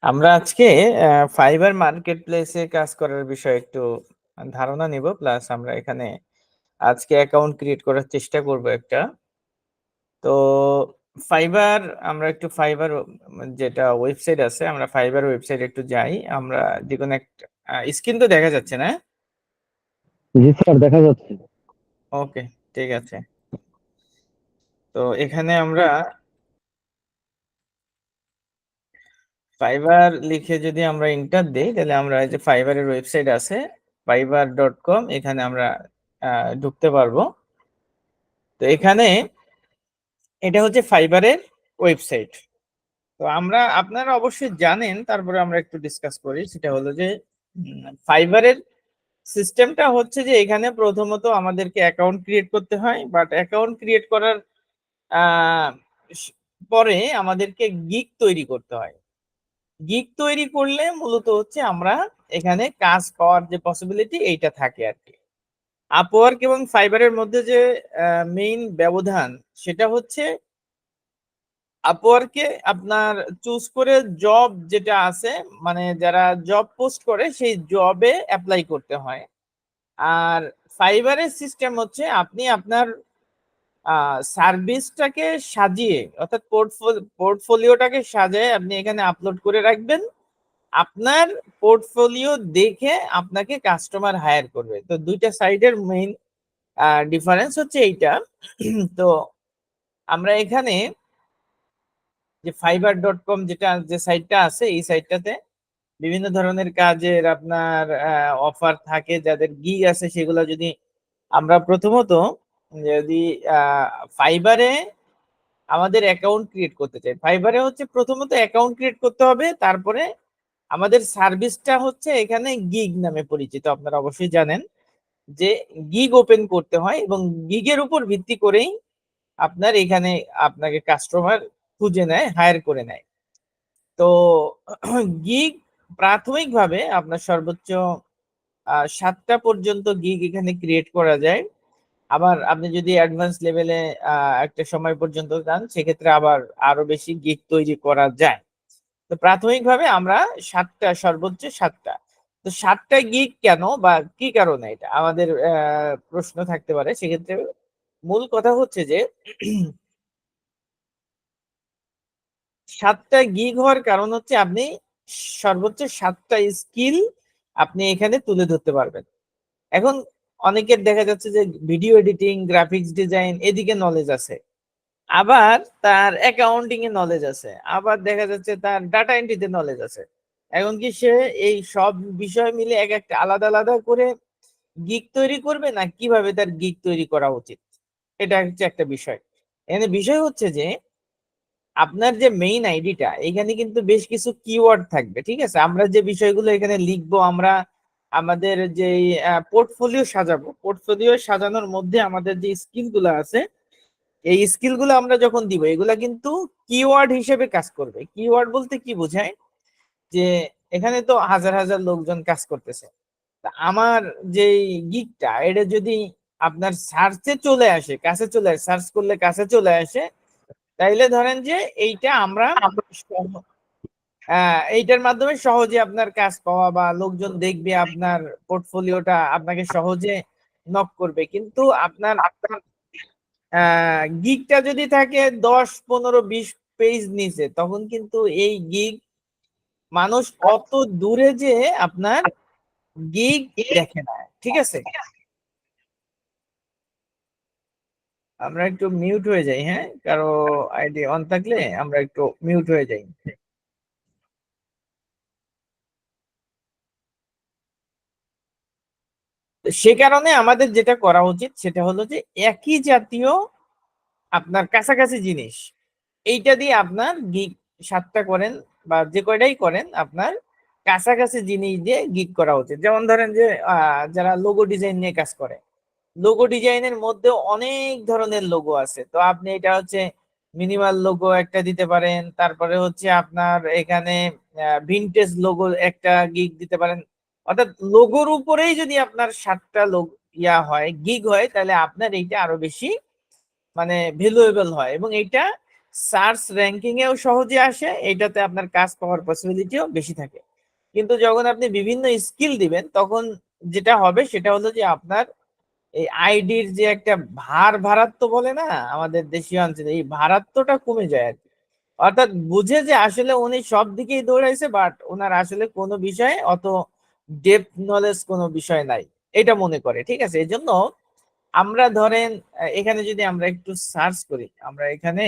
আমরা আজকে fibre market প্লেসে কাজ করার বিষয়ে একটু ধারণা নিব। প্লাস আমরা এখানে আজকে অ্যাকাউন্ট ক্রিয়েট করার চেষ্টা করব একটা। তো ফাইবার আমরা একটু ফাইবার যেটা ওয়েবসাইট আছে, আমরা ফাইবার ওয়েবসাইটে একটু যাই। আমরা যেকোনো একটা স্ক্রিন তো দেখা যাচ্ছে না? জি স্যার, দেখা যাচ্ছে। ওকে, ঠিক আছে। তো এখানে আমরা ফাইবার লিখে যদি আমরা এন্টার দেই, তাহলে আমরা এই যে ফাইবারের ওয়েবসাইট আছে fiverr.com, এখানে আমরা ঢুকতে পারবো। তো এখানে এটা হচ্ছে ফাইবারের ওয়েবসাইট। তো আপনারা অবশ্যই জানেন, তারপরে আমরা একটু ডিসকাস করি। সেটা হলো যে ফাইবারের সিস্টেমটা হচ্ছে যে এখানে প্রথমত আমাদেরকে অ্যাকাউন্ট ক্রিয়েট করতে হয়, বাট অ্যাকাউন্ট ক্রিয়েট করার আহ, পরে আমাদেরকে গিগ তৈরি করতে হয়। গিগ তৈরি করলে মূলত হচ্ছে আমরা এখানে কাজ পাওয়ার যে পসিবিলিটি এইটা থাকে আর কি। আপওয়ার্ক এবং ফাইবারের মধ্যে যে মেইন ব্যবধান, সেটা হচ্ছে আপওয়ার্কে আপনার চুজ করে জব যেটা আছে, মানে যারা জব পোস্ট করে সেই জবে অ্যাপ্লাই করতে হয়। আর ফাইবারের সিস্টেম হচ্ছে আপনি আপনার সার্ভিসটাকে সাজিয়ে, অর্থাৎ পোর্টফোলিওটাকে সাজিয়ে আপনি এখানে আপলোড করে রাখবেন। আপনার পোর্টফোলিও দেখে আপনাকে কাস্টমার হায়ার করবে। তো দুইটা সাইডের মেইন ডিফারেন্স হচ্ছে এইটা। তো আমরা এখানে যে fiverr.com যেটা যে সাইটটা আছে, এই সাইটটাতে বিভিন্ন ধরনের কাজের আপনার অফার থাকে। যাদের গিগ আছে সেগুলো যদি আমরা প্রথমত যদি ফাইবারে আমাদের অ্যাকাউন্ট ক্রিয়েট করতে চাই, ফাইবারে হচ্ছে প্রথমত অ্যাকাউন্ট ক্রিয়েট করতে হবে। তারপরে আমাদের সার্ভিসটা হচ্ছে এখানে গিগ নামে পরিচিত, আপনারা অবশ্যই জানেন যে গিগ ওপেন করতে হয় এবং গিগের উপর ভিত্তি করেই আপনার এখানে আপনাকে কাস্টমার খুঁজে নেয়, হায়ার করে নেয়। তো গিগ প্রাথমিকভাবে আপনার সর্বোচ্চ 7টা পর্যন্ত গিগ এখানে ক্রিয়েট করা যায়। আবার আপনি যদি অ্যাডভান্স লেভেলে একটা সময় পর্যন্ত যান, সেক্ষেত্রে আবার আরো বেশি গিগ তৈরি করা যায়। তো প্রাথমিকভাবে আমরা 7টা, সর্বোচ্চ 7টা। তো 7টা গিগ কেন বা কি কারণে, এটা আমাদের প্রশ্ন থাকতে পারে। সেক্ষেত্রে মূল কথা হচ্ছে যে 7টা গিগ হওয়ার কারণ হচ্ছে আপনি সর্বোচ্চ 7টা স্কিল আপনি এখানে তুলে ধরতে পারবেন। এখন অনেকের দেখা যাচ্ছে যে ভিডিও এডিটিং, গ্রাফিক্স ডিজাইন এদিকে নলেজ আছে, আবার তার অ্যাকাউন্টিং এ নলেজ আছে, আবার দেখা যাচ্ছে তার ডাটা এন্ট্রিতে নলেজ আছে। এখন কি সে এই সব বিষয় মিলে এক একটা আলাদা আলাদা করে গিগ তৈরি করবে, না কিভাবে তার গিগ তৈরি করা উচিত? এটা হচ্ছে একটা বিষয়। এখানে বিষয় হচ্ছে যে আপনার যে মেইন আইডিটা, এখানে কিন্তু বেশ কিছু কিওয়ার্ড থাকবে, ঠিক আছে? আমরা যে বিষয়গুলো এখানে লিখবো, আমরা আমাদের যে পোর্টফোলিও সাজাবো, পোর্টফোলিও সাজানোর মধ্যে আমাদের যে স্কিল গুলো আছে, এই স্কিল গুলো আমরা যখন দিব, এগুলা কিন্তু কিওয়ার্ড হিসেবে কাজ করবে। কিওয়ার্ড বলতে কি বোঝায়, যে এখানে তো হাজার হাজার লোকজন কাজ করতেছে। তা আমার যে গিগটা, এটা যদি আপনার সার্চে চলে আসে, কাছে চলে আসে, সার্চ করলে কাছে চলে আসে, তাইলে ধরেন যে এইটা আমরা এইটার মাধ্যমে সহজে আপনার কাজ পাওয়া বা লোকজন দেখবে আপনার পোর্টফোলিওটা, আপনাকে সহজে নক করবে। কিন্তু আপনার গিগটা যদি থাকে 10, 15, 20 পেজ নিচে, তখন কিন্তু এই গিগ মানুষ অত দূরে যে আপনার গিগ দেখে না, ঠিক আছে? আমরা একটু মিউট হয়ে যাই, হ্যাঁ, কারো আইডি অন থাকলে আমরা একটু মিউট হয়ে যাই। সে কারণে আমাদের যেটা করা উচিত সেটা হলো যে একই জাতীয় আপনার কাছাকাছি জিনিস, এইটা দিয়ে আপনার গিগ 7টা করেন বা যে কয়টাই করেন, আপনার কাছাকাছি জিনিস দিয়ে গিগ করা উচিত। যেমন ধরেন যে যারা লোগো ডিজাইন নিয়ে কাজ করে, লোগো ডিজাইনের মধ্যে অনেক ধরনের লোগো আছে। তো আপনি এটা হচ্ছে মিনিমাল লোগো একটা দিতে পারেন, তারপরে হচ্ছে আপনার এখানে ভিনটেজ লোগো একটা গিগ দিতে পারেন। অর্থাৎ লোগোর উপরেই যদি আপনার 7টা লোগ হয়, গিগ হয়, তাহলে আপনার এইটা আরো বেশি মানে ভ্যালুয়েবল হয়। এবং এইটা সার্চ র্যাঙ্কিং এও সহজে আসে, এটাতে আপনার কাজ পাওয়ার পসিবিলিটিও বেশি থাকে। কিন্তু যখন আপনি বিভিন্ন স্কিল দিবেন তখন যেটা হবে সেটা হলো যে আপনার এই আইডির যে একটা ভারাত্ম বলে না আমাদের দেশীয় অঞ্চলে, এই ভারাত্মটা কমে যায় আর কি। অর্থাৎ বুঝে যে আসলে উনি সব দিকেই দৌড়াইছে, বাট ওনার আসলে কোনো বিষয়ে অত ডেপথ নলেজ কোনো বিষয় নাই, এটা মনে করে। ঠিক আছে, এই জন্য আমরা ধরেন এখানে যদি আমরা একটু সার্চ করি, আমরা এখানে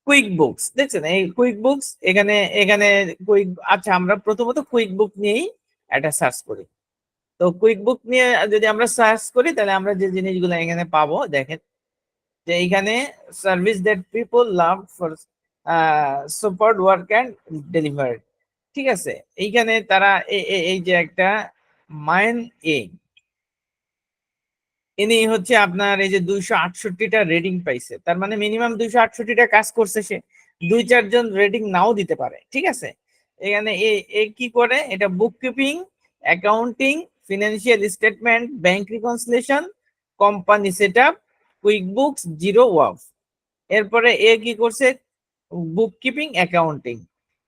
কুইক বুকস দেখছেন, এই কুইক বুকস এখানে এখানে কুইক, আচ্ছা আমরা প্রথমত কুইক বুক নিয়েই একটা সার্চ করি। তো কুইক বুক নিয়ে যদি আমরা সার্চ করি তাহলে আমরা যে জিনিসগুলো এখানে পাবো দেখেন, যে এইখানে service that people love for support work and delivery. ঠিক আছে, এইখানে তারা এই যে একটা মাইন এ, ইনি হচ্ছে আপনার এই যে 268টা রেটিং পাইছে, তার মানে মিনিমাম 268টা কাজ করছে সে, 2-4 জন রেটিং নাও দিতে পারে। ঠিক আছে, এখানে এ কি করে, এটা book keeping, accounting, financial statement, bank reconciliation, company set up, quick books, Xero Wave. এরপরে এ কি করছে, book keeping, accounting,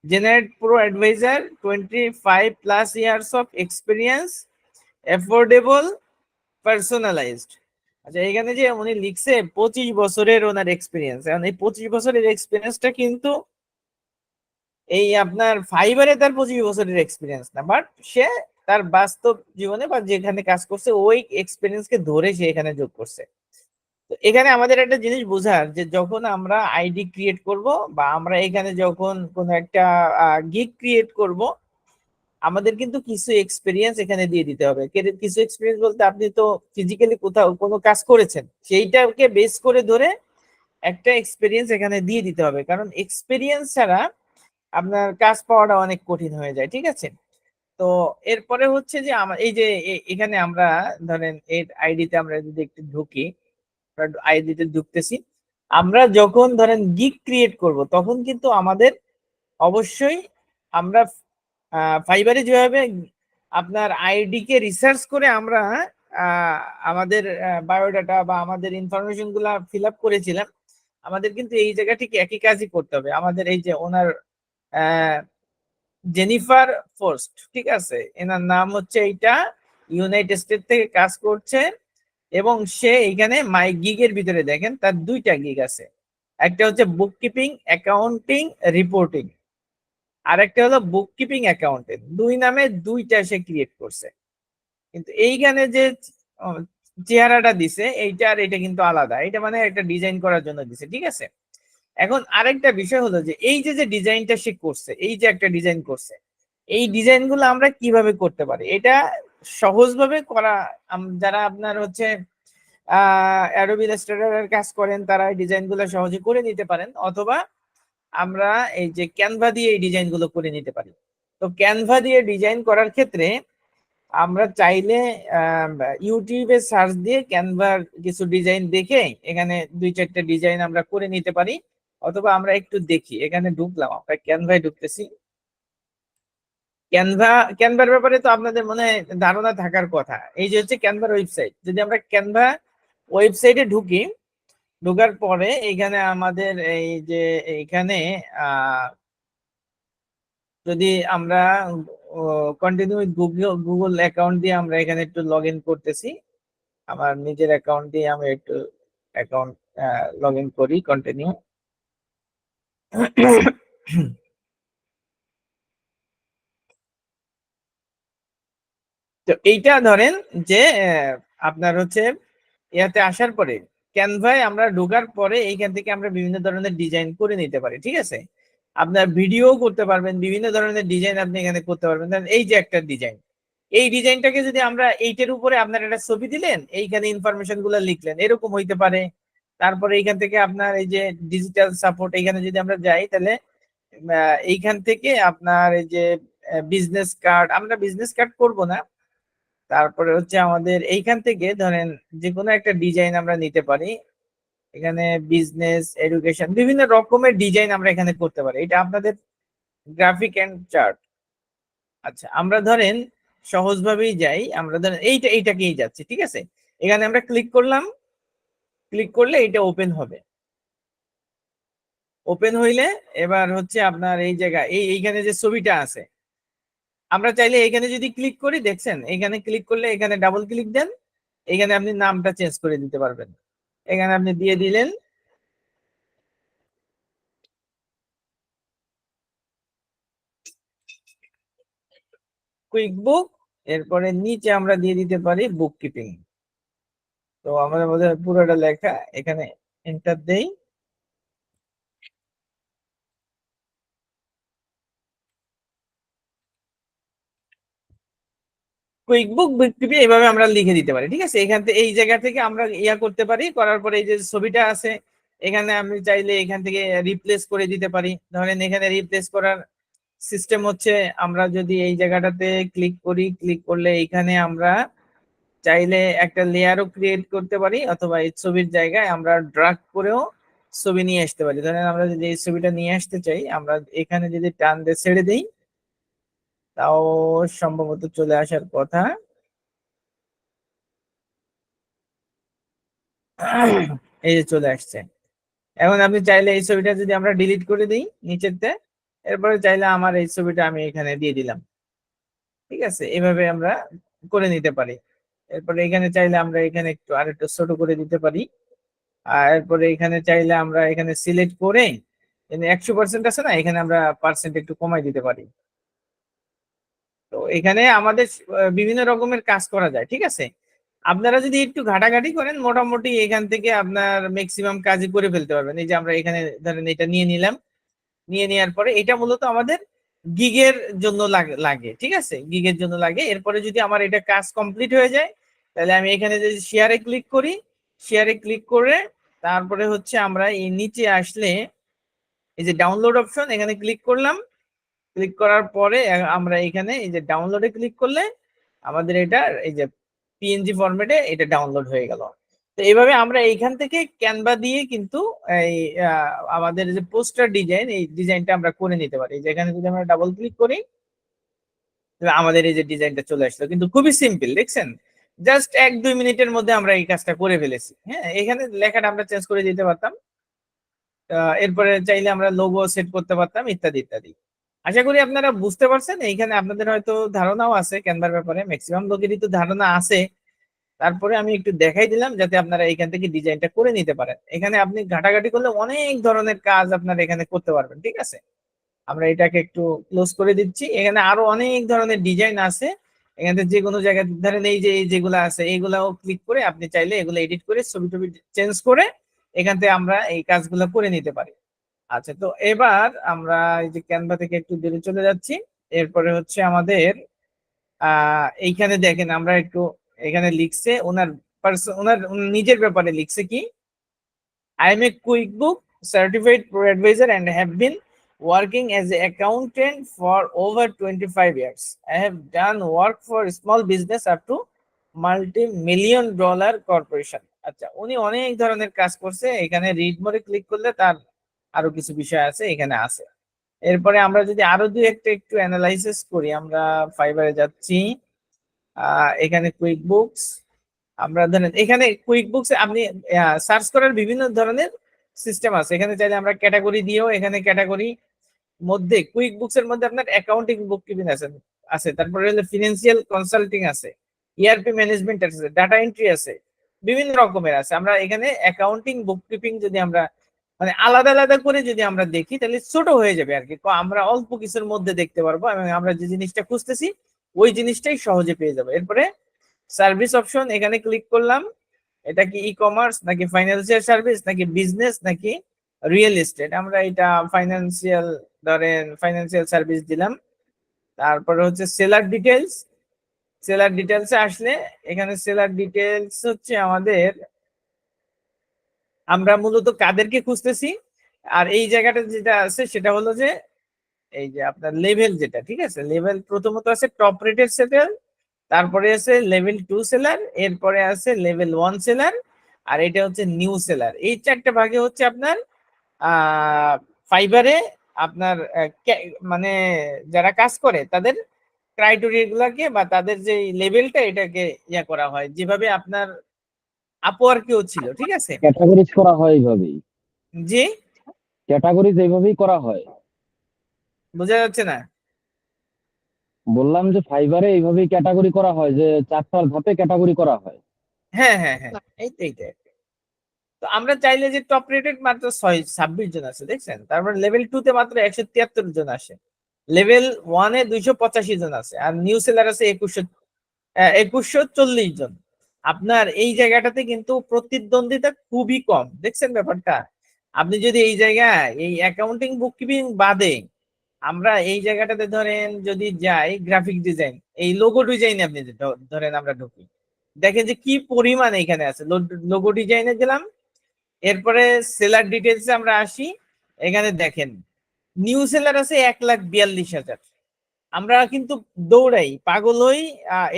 generate pro advisor, 25+ years of experience, affordable, personalised. আচ্ছা এখানে যে উনি লিখছে 25 বছরের ওনার এক্সপিরিয়েন্স, এখন এই 25 বছরের এক্সপিরিয়েন্সটা কিন্তু এই আপনার ফাইবারে তার 25 বছরের এক্সপিরিয়েন্স না, বাট সে তার বাস্তব জীবনে বা যেখানে কাজ করছে ওই এক্সপিরিয়েন্সকে ধরে সে এখানে যোগ করছে। তো এখানে আমাদের একটা জিনিস বোঝার, যে যখন আমরা আইডি ক্রিয়েট করব বা আমরা এখানে যখন কোনো একটা গিগ ক্রিয়েট করব, আমাদের কিন্তু কিছু এক্সপিরিয়েন্স এখানে দিয়ে দিতে হবে। কিছু এক্সপিরিয়েন্স বলতে আপনি তো ফিজিক্যালি কোথাও কোনো কাজ করেছেন, সেইটাকে বেস করে ধরে একটা এক্সপিরিয়েন্স এখানে দিয়ে দিতে হবে, কারণ এক্সপিরিয়েন্স ছাড়া আপনার কাজ পাওয়াটা অনেক কঠিন হয়ে যায়। ঠিক আছে, তো এরপরে হচ্ছে যে আমার এই যে এখানে আমরা ধরেন এর আইডিতে আমরা যদি একটু ঢুকি, আইডিতে ঢুকতেছি, আমরা যখন ধরেন গিগ ক্রিয়েট করব তখন কিন্তু আমাদের অবশ্যই আমরা ফাইবারে যেভাবে আপনার আইডি কে রিসার্চ করে আমরা আমাদের বায়োডাটা বা আমাদের ইনফরমেশন গুলা ফিল আপ করেছিলাম, আমাদের কিন্তু এই জায়গা ঠিক একই কাজই করতে হবে। আমাদের এই যে ওনার জেনিফার ফোর্স্ট, ঠিক আছে, এনার নাম হচ্ছে এইটা, ইউনাইটেড স্টেট থেকে কাজ করছে, এবং সে এখানে মাই গিগের ভিতরে দেখেন তার 2টা গিগ আছে, একটা হচ্ছে বুক কিপিং, অ্যাকাউন্টিং, রিপোর্টিং, আর একটা হলো বুক কিপিং অ্যাকাউন্টেন্ট, দুই নামে 2টা সে ক্রিয়েট করছে। কিন্তু এইখানে যে চেহারাটা দিছে এইটা আর এটা কিন্তু আলাদা, এটা মানে একটা ডিজাইন করার জন্য দিছে। ঠিক আছে, এখন আরেকটা বিষয় হলো যে এই যে যে ডিজাইনটা সে করছে, এই যে একটা ডিজাইন করছে, এই ডিজাইন গুলো আমরা কিভাবে করতে পারি, এটা সহজভাবে করা, যারা আপনার হচ্ছে অ্যাডোবি ইলাস্ট্রেটরের কাজ করেন তারা এই ডিজাইন গুলো সহজে করে নিতে পারেন, অথবা আমরা এই যে ক্যানভা দিয়ে এই ডিজাইন গুলো করে নিতে পারি। তো ক্যানভা দিয়ে ডিজাইন করার ক্ষেত্রে আমরা চাইলে ইউটিউবে সার্চ দিয়ে ক্যানভার কিছু ডিজাইন দেখে এখানে 2-4টা ডিজাইন আমরা করে নিতে পারি, অথবা আমরা একটু দেখি, এখানে ঢুকলাম, আমরা ক্যানভায় ঢুকতেছি। ক্যানভার ব্যাপারে তো আপনাদের মনে হয় ধারণা থাকার কথা, এই যে হচ্ছে ক্যানভার ওয়েবসাইট। যদি আমরা ক্যানভা ওয়েবসাইটে ঢুকি, ঢোকার পরে এখানে আমাদের এই যে এইখানে যদি আমরা কন্টিনিউ গুগল অ্যাকাউন্ট দিয়ে আমরা এখানে একটু লগ ইন করতেছি, আমার নিজের অ্যাকাউন্ট দিয়ে আমি একটু অ্যাকাউন্ট লগ ইন করি, কন্টিনিউ। তো এইটা ধরেন যে আপনার হচ্ছে ইয়াতে আসার পরে ক্যানভায় আমরা ঢোকার পরে এইখান থেকে আমরা বিভিন্ন ধরনের ডিজাইন করে নিতে পারি। ঠিক আছে, আপনার ভিডিও করতে পারবেন, বিভিন্ন ধরনের ডিজাইন আপনি এখানে করতে পারবেন। এই যে একটা ডিজাইন, এই ডিজাইনটাকে যদি আমরা এইটার উপরে আপনার একটা ছবি দিলেন, এইখানে ইনফরমেশন গুলো লিখলেন, এরকম হইতে পারে। তারপরে এইখান থেকে আপনার এই যে ডিজিটাল সাপোর্ট, এইখানে যদি আমরা যাই তাহলে এইখান থেকে আপনার এই যে বিজনেস কার্ড, আমরা বিজনেস কার্ড করব না, তারপরে হচ্ছে আমাদের এইখান থেকে ধরেন যে কোনো একটা ডিজাইন আমরা নিতে পারি, এখানে বিজনেস, এডুকেশন, বিভিন্ন রকমের ডিজাইন আমরা এখানে করতে পারি। এটা আপনাদের গ্রাফিক এন্ড চার্ট। আচ্ছা আমরা ধরেন সহজভাবেই যাই, আমরা ধরেন এইটাকেই যাচ্ছি। ঠিক আছে, এখানে আমরা ক্লিক করলাম, ক্লিক করলে এটা ওপেন হবে। ওপেন হইলে এবার হচ্ছে আপনার এই জায়গা এইখানে যে ছবিটা আছে, আমরা চাইলে এখানে যদি ক্লিক করি, দেখছেন এখানে ক্লিক করলে এখানে ডাবল ক্লিক দেন, এখানে আপনি নামটা চেঞ্জ করে দিতে পারবেন। এখানে আপনি দিয়ে দিলেন কুইক বুক, এরপরে নিচে আমরা দিয়ে দিতে পারি বুক কিপিং। তো আমাদের মধ্যে পুরোটা লেখা, এখানে এন্টার দেই। কুইক বুক বুককিপিং এইভাবে আমরা লিখে দিতে পারি, ঠিক আছে। এখান থেকে এই জায়গা থেকে আমরা ইয়া করতে পারি, করার পরে এই যে ছবিটা আছে এখানে আমি চাইলে এখান থেকে রিপ্লেস করে দিতে পারি। ধরেন এখানে রিপ্লেস করার সিস্টেম হচ্ছে, আমরা যদি এই জায়গাটাতে ক্লিক করি, ক্লিক করলে এখানে আমরা চাইলে একটা লেয়ারও ক্রিয়েট করতে পারি, অথবা এই ছবির জায়গায় আমরা ড্রাগ করেও ছবি নিয়ে আসতে পারি। ধরেন আমরা যদি এই ছবিটা নিয়ে আসতে চাই, আমরা এখানে যদি টান দিয়ে ছেড়ে দিই তাও সম্ভবত চলে আসার কথা। এই যে চলে আসছে। এখন আপনি চাইলে এই ছবিটা যদি আমরা ডিলিট করে দিই নিচেরতে, এরপরে চাইলে আমার এই ছবিটা আমি এখানে দিয়ে দিলাম, ঠিক আছে। এভাবে আমরা করে নিতে পারি। এরপরে এখানে চাইলে আমরা এখানে একটু আরেকটু ছোট করে দিতে পারি। আর এরপরে এখানে চাইলে আমরা এখানে সিলেক্ট করে 100% আছে না, এখানে আমরা পার্সেন্ট একটু কমাই দিতে পারি। তো এখানে আমাদের বিভিন্ন রকমের কাজ করা যায়, ঠিক আছে। আপনারা যদি একটু ঘাটাঘাটি করেন, মোটামুটি এখান থেকে আপনার ম্যাক্সিমাম কাজই করে ফেলতে পারবেন। এই যে আমরা এখানে ধরেন এটা নিয়ে নিলাম, নিয়ে নেওয়ার পরে এটা মূলত আমাদের গিগের জন্য লাগে, ঠিক আছে, গিগের জন্য লাগে। এরপরে যদি আমার এটা কাজ কমপ্লিট হয়ে যায়, তাহলে আমি এখানে যদি শেয়ারে ক্লিক করি, শেয়ারে ক্লিক করে তারপরে হচ্ছে আমরা এই নিচে আসলে এই যে ডাউনলোড অপশন, এখানে ক্লিক করলাম। ক্লিক করার পরে আমরা এখানে এই যে ডাউনলোডে ক্লিক করলে আমাদের এটা এই যে পিএনজি ফরম্যাটে এটা ডাউনলোড হয়ে গেল। তো এইভাবে আমরা এইখান থেকে ক্যানভা দিয়ে কিন্তু এই আমাদের যে পোস্টার ডিজাইন, এই ডিজাইনটা আমরা করে নিতে পারি। যেখানে যদি আমরা ডাবল ক্লিক করি, তাহলে আমাদের এই যে ডিজাইনটা চলে আসলো, কিন্তু খুবই সিম্পল, দেখছেন। জাস্ট 1-2 মিনিটের মধ্যে আমরা এই কাজটা করে ফেলেছি। হ্যাঁ, এখানে লেখাটা আমরা চেঞ্জ করে দিতে পারতাম, এরপরে চাইলে আমরা লোগো সেট করতে পারতাম, ইত্যাদি ইত্যাদি। আশা করি আপনারা বুঝতে পারছেন। এইখানে আপনাদের হয়তো ধারণাও আছে ক্যানভার ব্যাপারে, ম্যাক্সিমাম লোকেরই তো ধারণা আছে। তারপরে আমি একটু দেখাই দিলাম যাতে আপনারা এখান থেকে ডিজাইনটা করে নিতে পারেন। এখানে আপনি ঘাটাঘাটি করলে অনেক ধরনের কাজ আপনারা এখানে করতে পারবেন, ঠিক আছে। আমরা এটাকে একটু ক্লোজ করে দিচ্ছি। এখানে আরো অনেক ধরনের ডিজাইন আছে। এখানে যে কোনো জায়গায় ধরেন এই যে যেগুলো আছে এইগুলাও ক্লিক করে আপনি চাইলে এগুলো এডিট করে ছবি টবি চেঞ্জ করে এখান থেকে আমরা এই কাজগুলো করে নিতে পারি। আচ্ছা, তো এবার আমরা এই যে ক্যানভা থেকে একটু দূরে চলে যাচ্ছি। এরপরে হচ্ছে আমাদের এইখানে দেখেন আমরা একটু এখানে লিখছে ওনার ওনার নিজের ব্যাপারে লিখছে কি, I am a QuickBooks certified pro adviser and have been working as an accountant for over 25 years. I have done work for small business up to multi-million dollar corporation. আচ্ছা, উনি অনেক ধরনের কাজ করছে। এখানে রিড মোরে click করলে তার আরো কিছু বিষয় আছে, এখানে আছে। এরপরে আমরা যদি আরো দুই একটা একটু অ্যানালাইসিস করি, আমরা ফাইবারে যাচ্ছি, এখানে কুইক বুকস, আমরা ধরেন এখানে কুইক বুকস আপনি সার্চ করার বিভিন্ন ধরনের সিস্টেম আছে। এখানে চাইলে আমরা ক্যাটাগরি দিয়েও, এখানে ক্যাটাগরি মধ্যে কুইক বুকস এর মধ্যে আপনার অ্যাকাউন্টিং বুক কিপিং আছে, তারপরে হলো ফিনান্সিয়াল কনসাল্টিং আছে, ইআরপি ম্যানেজমেন্ট আছে, ডাটা এন্ট্রি আছে, বিভিন্ন রকমের আছে। আমরা এখানে অ্যাকাউন্টিং বুক কিপিং যদি আমরা মানে আলাদা আলাদা করে যদি আমরা দেখি, তাহলে ছোট হয়ে যাবে আর কি। আমরা অল্প কিছুর মধ্যে দেখতে পারবো এবং আমরা যে জিনিসটা খুঁজতেছি ওই জিনিসটাই সহজে পেয়ে যাবো। এরপরে সার্ভিস অপশন, এখানে ক্লিক করলাম। এটা কি ই কমার্স নাকি ফাইন্যান্সিয়াল সার্ভিস নাকি বিজনেস নাকি রিয়েল এস্টেট, আমরা এটা ফাইন্যান্সিয়াল, ধরেন ফাইন্যান্সিয়াল সার্ভিস দিলাম। তারপরে হচ্ছে সেলার ডিটেলস, সেলার ডিটেলসে আসলে এখানে সেলার ডিটেলস হচ্ছে আমাদের আমরা মূলত কাদেরকে খুঁজতেছি। আর এই জায়গাটা যেটা আছে সেটা হলো যে এই যে আপনার লেভেল যেটা, ঠিক আছে, লেভেল প্রথমত আছে টপ রেটেড সেলার, তারপরে আছে লেভেল 2 সেলার, এরপরে আছে লেভেল 1 সেলার, আর এটা হচ্ছে নিউ সেলার। এই চারটা ভাগে হচ্ছে আপনার ফাইবারে আপনার মানে যারা কাজ করে তাদের ক্রাইটেরিয়া গুলাকে বা তাদের যে লেভেলটা এটাকে ইয়া করা হয়। যেভাবে আপনার আপওয়ার্কেও ছিল, ঠিক আছে? ক্যাটাগরিজ করা হয় এইভাবেই, জি, ক্যাটাগরিজ এইভাবেই করা হয়। বোঝা যাচ্ছে না? বললাম যে ফাইবারে এইভাবেই ক্যাটাগরি করা হয়, যে চারটার ধাপে ক্যাটাগরি করা হয়। হ্যাঁ হ্যাঁ হ্যাঁ, এইটাই। তো আমরা চাইলে যে টপ রেটেড মাত্র 26 জন আছে, দেখছেন? তারপর লেভেল 2 তে মাত্র 173 জন আসে, লেভেল 1 এ 285 জন আছে, আর নিউ সেলার আছে 2140 জন। আপনার এই জায়গাটাতে কিন্তু প্রতিদ্বন্দ্বিতা খুবই কম, দেখছেন ব্যাপারটা? আপনি যদি এই জায়গায় এই অ্যাকাউন্টিং বুককিপিং বাদে আমরা এই জায়গাটাতে ধরেন যদি যাই গ্রাফিক ডিজাইন, এই লোগো ডিজাইনে আপনি ধরেন আমরা ঢুকি, দেখেন যে কি পরিমাণ এখানে আছে। লোগো ডিজাইনে গেলাম, এরপরে সেলার ডিটেলস আমরা আসি, এখানে দেখেন নিউ সেলার আছে 1,42,000। আমরা কিন্তু দৌড়াই, পাগল হই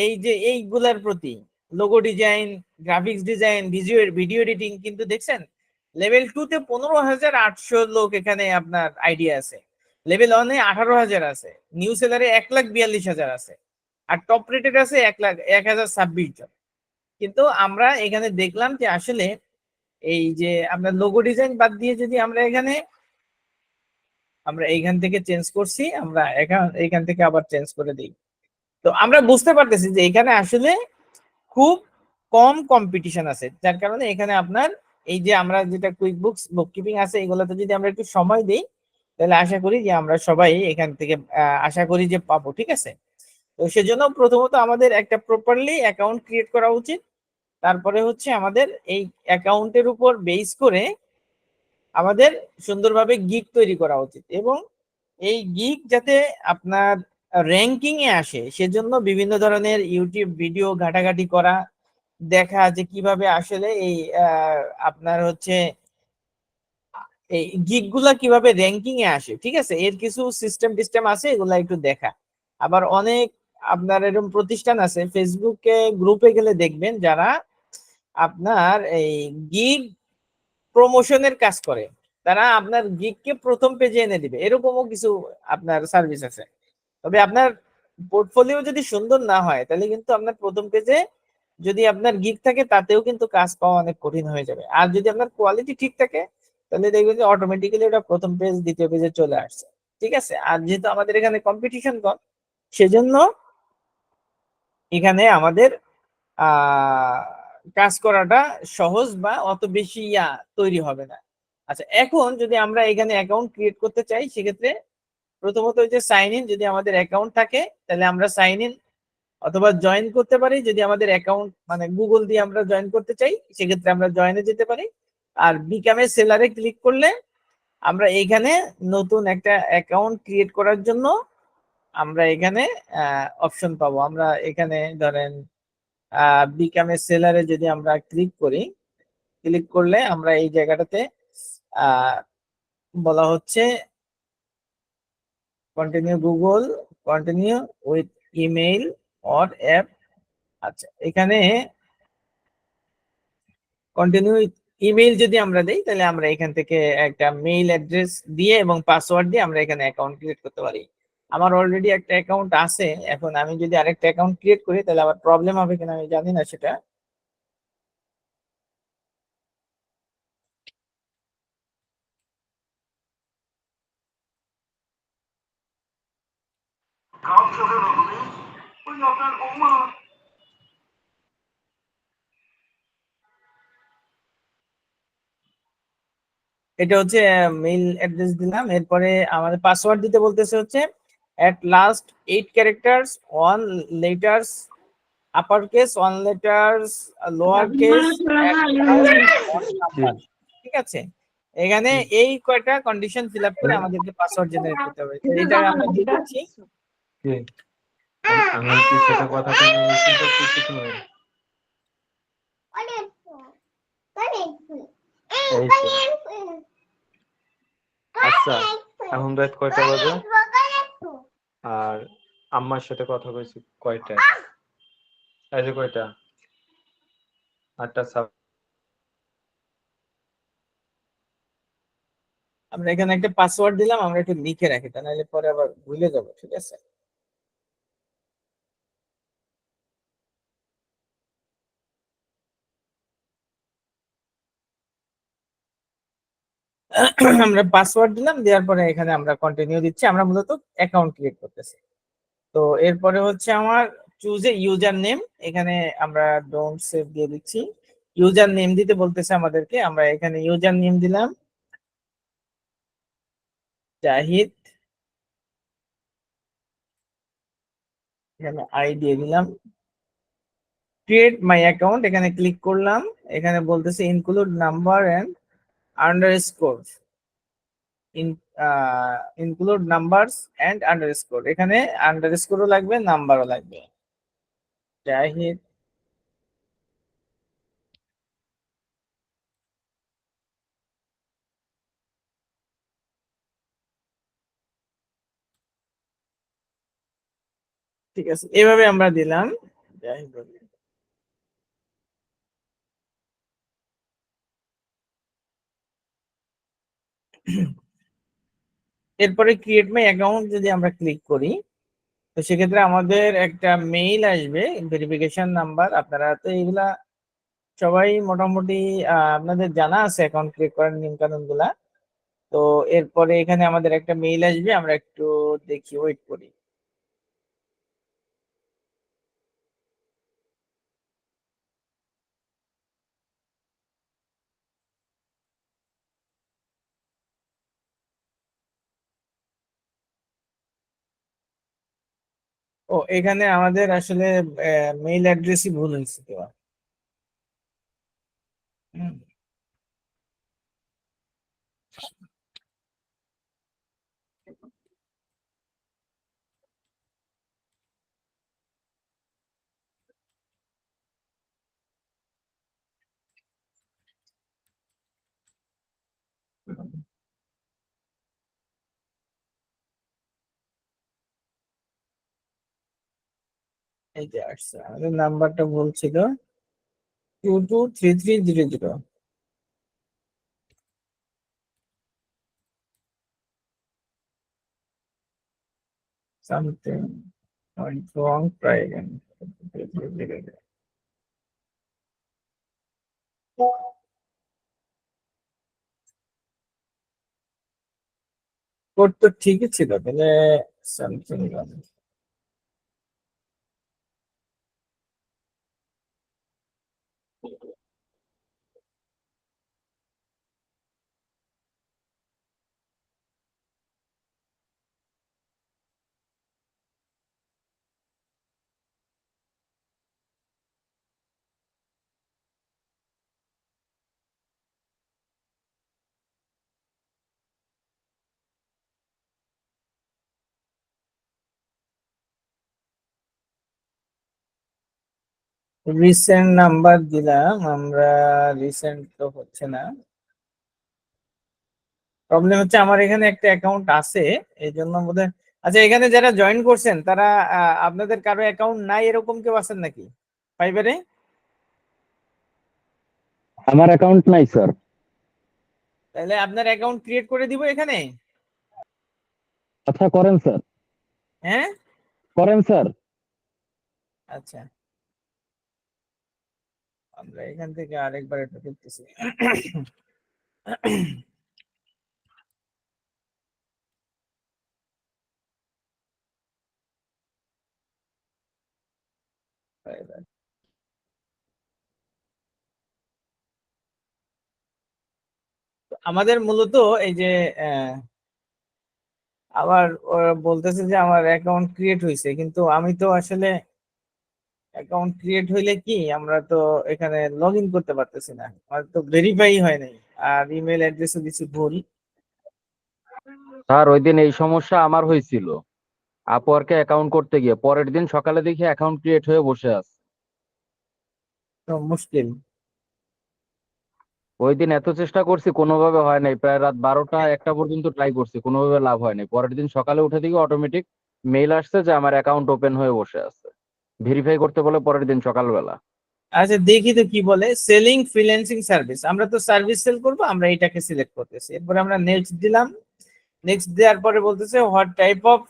এই যে এইগুলার প্রতি, logo design, graphics design, video editing, কিন্তু দেখছেন লেভেল 2 তে 15,800 লোক এখানে আপনার আইডিয়া আছে, লেভেল 1 এ 18,000 আছে, নিউ সেলারে 1,42,000 আছে, আর টপ রেটেড আছে 1,01,026 জন। কিন্তু আমরা এখানে দেখলাম যে আসলে এই যে আমরা লোগো ডিজাইন বাদ দিয়ে যদি আমরা এইখান থেকে চেঞ্জ করছি, আমরা এইখান থেকে আবার চেঞ্জ করে দিই, তো আমরা বুঝতে পারতেছি যে এখানে আসলে খুব কম কম্পিটিশন আছে, যার কারণে এখানে আপনার এই যে আমরা যেটা কুইক বুককিপিং আছে এগুলোতে যদি আমরা একটু সময় দিই, তাহলে আশা করি যে আমরা সবাই এখান থেকে আশা করি যে পাবো, ঠিক আছে? তো সেজন্য প্রথমত আমাদের একটা প্রপারলি অ্যাকাউন্ট ক্রিয়েট করা উচিত, তারপরে হচ্ছে আমাদের এই অ্যাকাউন্টের উপর বেস করে আমাদের সুন্দরভাবে গিগ তৈরি করা উচিত, এবং এই গিগ যাতে আপনার র্যাঙ্কিং এ আসে সেজন্য বিভিন্ন ধরনের ইউটিউব ভিডিও ঘাটাঘাটি করা, দেখা যে কিভাবে আসলে এই আপনার হচ্ছে এই গিগ গুলা কিভাবে র্যাঙ্কিং এ আসে, ঠিক আছে? এর কিছু সিস্টেম আছে, এগুলা একটু দেখা। আবার অনেক আপনার এরকম প্রতিষ্ঠান আছে, ফেসবুকে গ্রুপে গেলে দেখবেন যারা আপনার এই গিগ প্রমোশনের কাজ করে, তারা আপনার গিগকে প্রথম পেজে এনে দিবে, এরকমও কিছু আপনার সার্ভিস আছে। তবে আপনার পোর্টফোলিও যদি সুন্দর না হয় তাহলে কিন্তু আপনার প্রথম পেজে যদি আপনার গিগ থাকে তাতেও কিন্তু কাজ পাওয়া অনেক কঠিন হয়ে যাবে। আর যদি আপনার কোয়ালিটি ঠিক থাকে তাহলে দেখবেন যে অটোমেটিক্যালি ওটা প্রথম পেজ দ্বিতীয় পেজে চলে আসছে, ঠিক আছে? আর যেহেতু আমাদের এখানে কম্পিটিশন কম, সেজন্য এখানে আমাদের আহ কাজ করাটা সহজ বা অত বেশি তৈরি হবে না। আচ্ছা, এখন যদি আমরা এখানে অ্যাকাউন্ট ক্রিয়েট করতে চাই, সেক্ষেত্রে প্রথমত হচ্ছে সাইন ইন, যদি আমাদের অ্যাকাউন্ট থাকে তাহলে আমরা সাইন ইন অথবা জয়েন করতে পারি। যদি আমাদের অ্যাকাউন্ট মানে গুগল দিয়ে আমরা জয়েন করতে চাই, সেক্ষেত্রে আমরা জয়েনে যেতে পারি। আর বিকামে সেলারে ক্লিক করলে আমরা এখানে নতুন একটা অ্যাকাউন্ট ক্রিয়েট করার জন্য আমরা এখানে অপশন পাবো। আমরা এখানে ধরেন বিকামে সেলারে যদি আমরা ক্লিক করি, ক্লিক করলে আমরা এই জায়গাটাতে আহ বলা হচ্ছে continue Google, continue with email or app. আচ্ছা, এখানে কন্টিনিউ ইমেইল যদি আমরা দেই তাহলে আমরা এখান থেকে একটা মেইল অ্যাড্রেস দিয়ে এবং পাসওয়ার্ড দিয়ে আমরা এখানে অ্যাকাউন্ট ক্রিয়েট করতে পারি। আমার অলরেডি একটা অ্যাকাউন্ট আছে, এখন আমি যদি আরেকটা অ্যাকাউন্ট ক্রিয়েট করি তাহলে আবার প্রবলেম হবে কিনা আমি জানি না সেটা। এটা হচ্ছে মেইল অ্যাড্রেস দিলাম, এরপরে আমাদের পাসওয়ার্ড দিতে বলতেছে হচ্ছে at last 8 characters, 1 letters upper case, 1 letters lower case, at last 1 number, ঠিক আছে? এখানে এই কয়টা কন্ডিশন ফিল আপ করে আমাদেরকে পাসওয়ার্ড জেনারেট করতে হবে, তো এটা আমরা দিয়ে দিচ্ছি। আমার কি সাথে কথা বলতে কিছু নয়। আচ্ছা, এখন রাত কয়টা বাজে? আর আম্মার সাথে কথা কইছি কয়টা? এই যে কয়টা? 8টা। আমরা এখানে একটা পাসওয়ার্ড দিলাম, আমরা একটু লিখে রাখি, তা নাহলে পরে আবার ভুলে যাবো, ঠিক আছে? আমরা পাসওয়ার্ড দিলাম, দেওয়ার পরে এখানে আমরা কন্টিনিউ দিচ্ছি। আমরা মূলত অ্যাকাউন্ট ক্রিয়েট করতেছি। তো এরপরে হচ্ছে আমার চুজ এ ইউজার নেম, এখানে আমরা ডোন্ট সেভ দিয়ে দিচ্ছি। ইউজার নেম দিতে বলতেছে আমাদেরকে, আমরা এখানে ইউজার নেম দিলাম জাহিদ, এখানে আই দিয়ে দিলাম। ক্রিয়েট মাই অ্যাকাউন্ট, এখানে ক্লিক করলাম। এখানে বলতেছে include number and underscore, include numbers and underscore, এখানে আন্ডারস্কোরও লাগবে, নাম্বারও লাগবে। জাহিদ ঠিক আছে, এভাবে আমরা দিলাম জাহিদ। এরপরে ক্রিয়েট মাই অ্যাকাউন্ট যদি আমরা ক্লিক করি, তো সেক্ষেত্রে আমাদের একটা মেইল আসবে, ভেরিফিকেশন নাম্বার। আপনারা তো এগুলা সবাই মোটামুটি আপনাদের জানা আছে অ্যাকাউন্ট ক্রিয়েট করার নিয়ম কানুন গুলা। তো এরপরে এখানে আমাদের একটা মেইল আসবে, আমরা একটু দেখি, ওয়েট করি। ও, এখানে আমাদের আসলে মেইল অ্যাড্রেসই ভুল হয়েছে দেওয়া। হুম, এই যে আসছে, আমাদের নাম্বারটা ভুল ছিল, 223300 something went wrong, try again. Code তো ঠিকই ছিল, তাহলে সামথিং। রিসেন্ট নাম্বার দিলাম আমরা, রিসেন্ট তো হচ্ছে না। প্রবলেম হচ্ছে আমার এখানে একটা অ্যাকাউন্ট আছে, এই জন্য বোধহয়। আচ্ছা, এখানে যারা জয়েন করছেন তারা আপনাদের কারো অ্যাকাউন্ট নাই এরকম কেউ আছেন নাকি ফাইবারে? আমার অ্যাকাউন্ট নাই স্যার। তাহলে আপনার অ্যাকাউন্ট ক্রিয়েট করে দিব এখানে। আচ্ছা করেন স্যার, হ্যাঁ, করেন স্যার। আচ্ছা, আমরা এখান থেকে আরেকবার এটা দেখতেছি। আমাদের মূলত এই যে আবার ওরা বলতেছে যে আমার অ্যাকাউন্ট ক্রিয়েট হয়েছে, কিন্তু আমি তো আসলে অ্যাকাউন্ট ক্রিয়েট হইলে কি আমরা তো এখানে লগ ইন করতে পারতেছি না, আমার তো ভেরিফাই হয় নাই, আর ইমেল অ্যাড্রেসও দিছি ভুল। স্যার ওই দিন এই সমস্যা আমার হয়েছিল, আপওয়ার্কে অ্যাকাউন্ট করতে গিয়ে পরের দিন সকালে দেখি অ্যাকাউন্ট ক্রিয়েট হয়ে বসে আছে। তো মুশকিল। ওই দিন এত চেষ্টা করছি কোনোভাবে হয় নাই, প্রায় রাত 12টা 1টা পর্যন্ত ট্রাই করছি, কোনোভাবে লাভ হয় নাই। পরের দিন সকালে উঠে দেখি অটোমেটিক মেইল আসছে যে আমার অ্যাকাউন্ট ওপেন হয়ে বসে আছে, ভেরিফাই করতে বলে পরের দিন সকালবেলা। আচ্ছা, দেখি তো কি বলে। সেলিং ফ্রিল্যান্সিং সার্ভিস, আমরা তো সার্ভিস সেল করব, আমরা এটাকে সিলেক্ট করতেছি। এরপরে আমরা নেক্সট দিলাম। নেক্সট দেওয়ার পরে বলতেছে what type of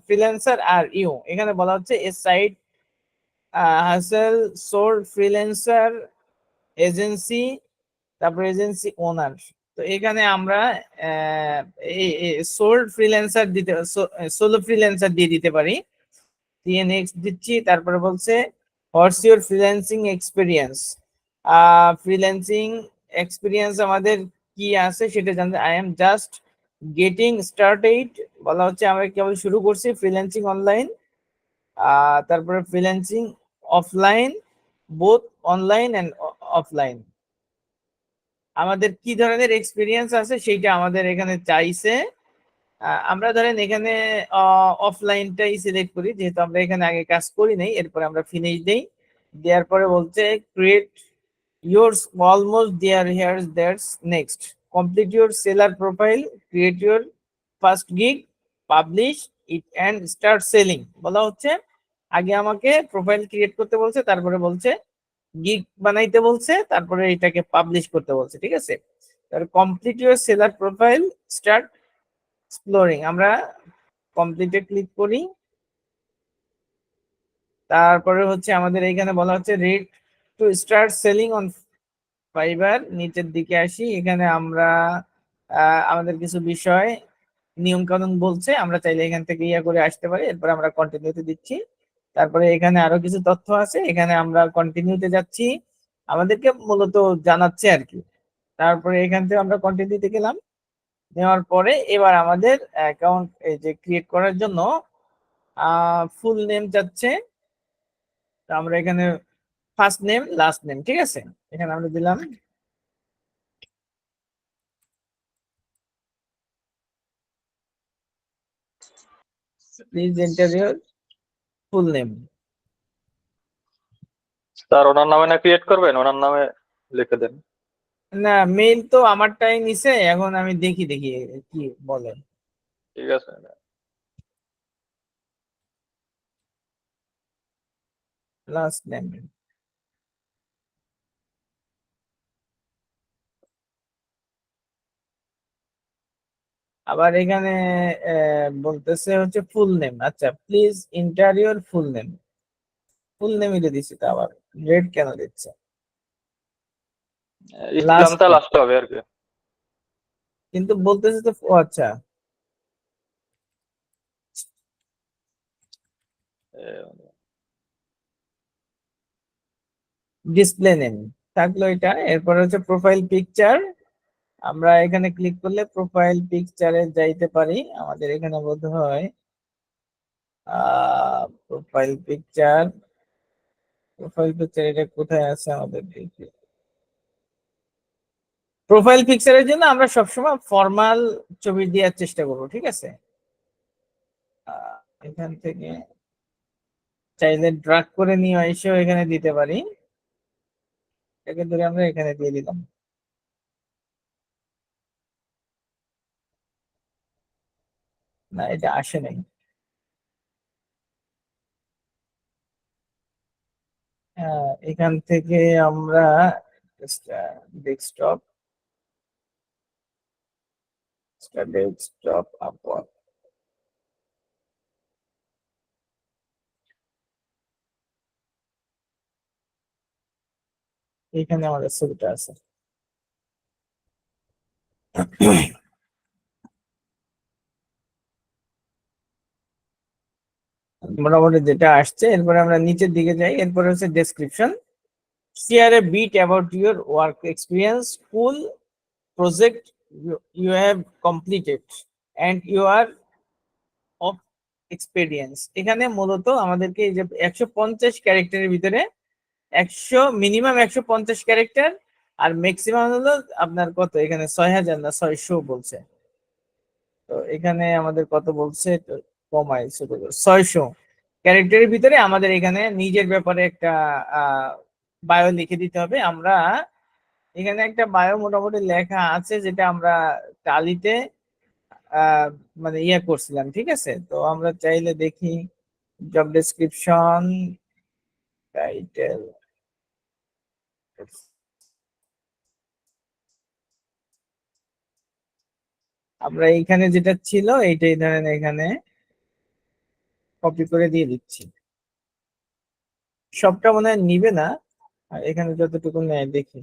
freelancer are you, এখানে বলা হচ্ছে a side hustle solo freelancer agency, তারপর এজেন্সি ওনার। তো এখানে আমরা সোল্ড ফ্রিল্যান্সার দিতে, সোলো ফ্রিল্যান্সার দিয়ে দিতে পারি। দিয়ে নেক্সট দিচ্ছি, তারপরে বলছে what's your freelancing experience. Freelancing experience আমাদের কি আছে সেটা জানতে। I am just getting started, বলা হচ্ছে আমরা কেবল শুরু করছি ফ্রিল্যান্সিং অনলাইন। তারপরে freelancing offline, both online and offline. আমাদের কি ধরনের এক্সপিরিয়েন্স আছে সেইটা আমাদের এখানে চাইছে। আমরা ধরেন এখানে অফলাইনটাই সিলেক্ট করি, যেহেতু আমরা এখানে আগে কাজ করি নাই। এরপরে আমরা ফিনিশ দেই, দেওয়ার পরে বলছে create yours, almost there, here's that's next, complete your seller profile, create your first gig, publish it and start selling। বলা হচ্ছে আগে আমাকে প্রোফাইল ক্রিয়েট করতে বলছে, তারপরে বলছে গিগ বানাইতে বলছে, তারপরে এটাকে পাবলিশ করতে বলছে। ঠিক আছে, তাহলে complete your seller profile, start exploring. আমরা কমপ্লিটে ক্লিক করি। তারপরে হচ্ছে আমাদের এইখানে বলা হচ্ছে red to start selling on fibre. নিচের দিকে আসি, এখানে আমরা আমাদের কিছু বিষয় নিয়ম কানুন বলছে, আমরা চাইলে এখান থেকে ইয়া করে আসতে পারি। এরপর আমরা কন্টিনিউতে দিচ্ছি। তারপরে এখানে আরো কিছু তথ্য আছে, এখানে আমরা কন্টিনিউতে যাচ্ছি, আমাদেরকে মূলত জানাচ্ছে আর কি। তারপরে এখান থেকে আমরা কন্টিনিউতে গেলাম। নেওয়ার পরে এবার আমাদের অ্যাকাউন্ট এই যে ক্রিয়েট করার জন্য ফুল নেম যাচ্ছে। তো আমরা এখানে ফার্স্ট নেম লাস্ট নেম, ঠিক আছে, এখানে আমরা দিলাম। Please enter your full name. Sir ওনার নামে না ক্রিয়েট করবেন, ওনার নামে লিখে দেন। না, মেইল তো আমারটাই নিছে, এখন আমি দেখি দেখি কি বলে। ঠিক আছে। লাস্ট নেম, আবার এখানে বলতেছে হচ্ছে ফুল নেম। আচ্ছা, please enter your full name. Full নেমই দিয়ে দিচ্ছি, তো আবার রেড কেন দিচ্ছে? লাস্ট ইসলামটা লাস্ট হবে আর কি। কিন্তু বলতেছে তো, ও আচ্ছা, ডিসপ্লে নেম থাকলো এটা। এরপর হচ্ছে প্রোফাইল পিকচার। আমরা এখানে ক্লিক করলে প্রোফাইল পিকচারে যাইতে পারি। আমাদের এখানে বোধ হয় প্রোফাইল পিকচার, প্রোফাইল পিকচার এটা কোথায় আছে আমাদের? প্রোফাইল পিকচারের জন্য আমরা সবসময় ফর্মাল ছবি দেওয়ার চেষ্টা করবো, ঠিক আছে। এখান থেকে চাইলে ড্রাগ করে নিয়ে এসেও এখানে দিতে পারি। এটাকে ধরে আমরা এখানে দিয়ে দিলাম। না, এটা আসে নাই। এখান থেকে আমরা ডেস্কটপ, ডেস্কটপ আপওয়ার্ক, এখানে আমাদের ছবিটা আছে। মোটামুটি যেটা আসছে, এরপরে আমরা নিচের দিকে যাই। এরপরে হচ্ছে description. Share a bit about your work experience, school project you have completed and you are of experience। এখানে মূলত আমাদেরকে এই যে 150 ক্যারেক্টারের ভিতরে মিনিমাম 150 ক্যারেক্টার, আর ম্যাক্সিমাম হলো আপনার কত, এখানে 6000 না 600 বলছে। তো এখানে আমাদের কত বলছে, তো কমাই 600 ক্যারেক্টারের ভিতরে আমাদের এখানে নিজের ব্যাপারে একটা বায়ো লিখে দিতে হবে। আমরা এখানে একটা বায়ো মোটামুটি লেখা আছে, যেটা আমরা টালিতে আহ মানে ইয়ে করছিলাম, ঠিক আছে। তো আমরা চাইলে দেখি জব ডেসক্রিপশন, টাইটেল, আমরা এইখানে যেটা ছিল এইটাই ধরেন এখানে কপি করে দিয়ে দিচ্ছি। সবটা মনে হয় নিবে না, আর এখানে যতটুকু নেয় দেখি।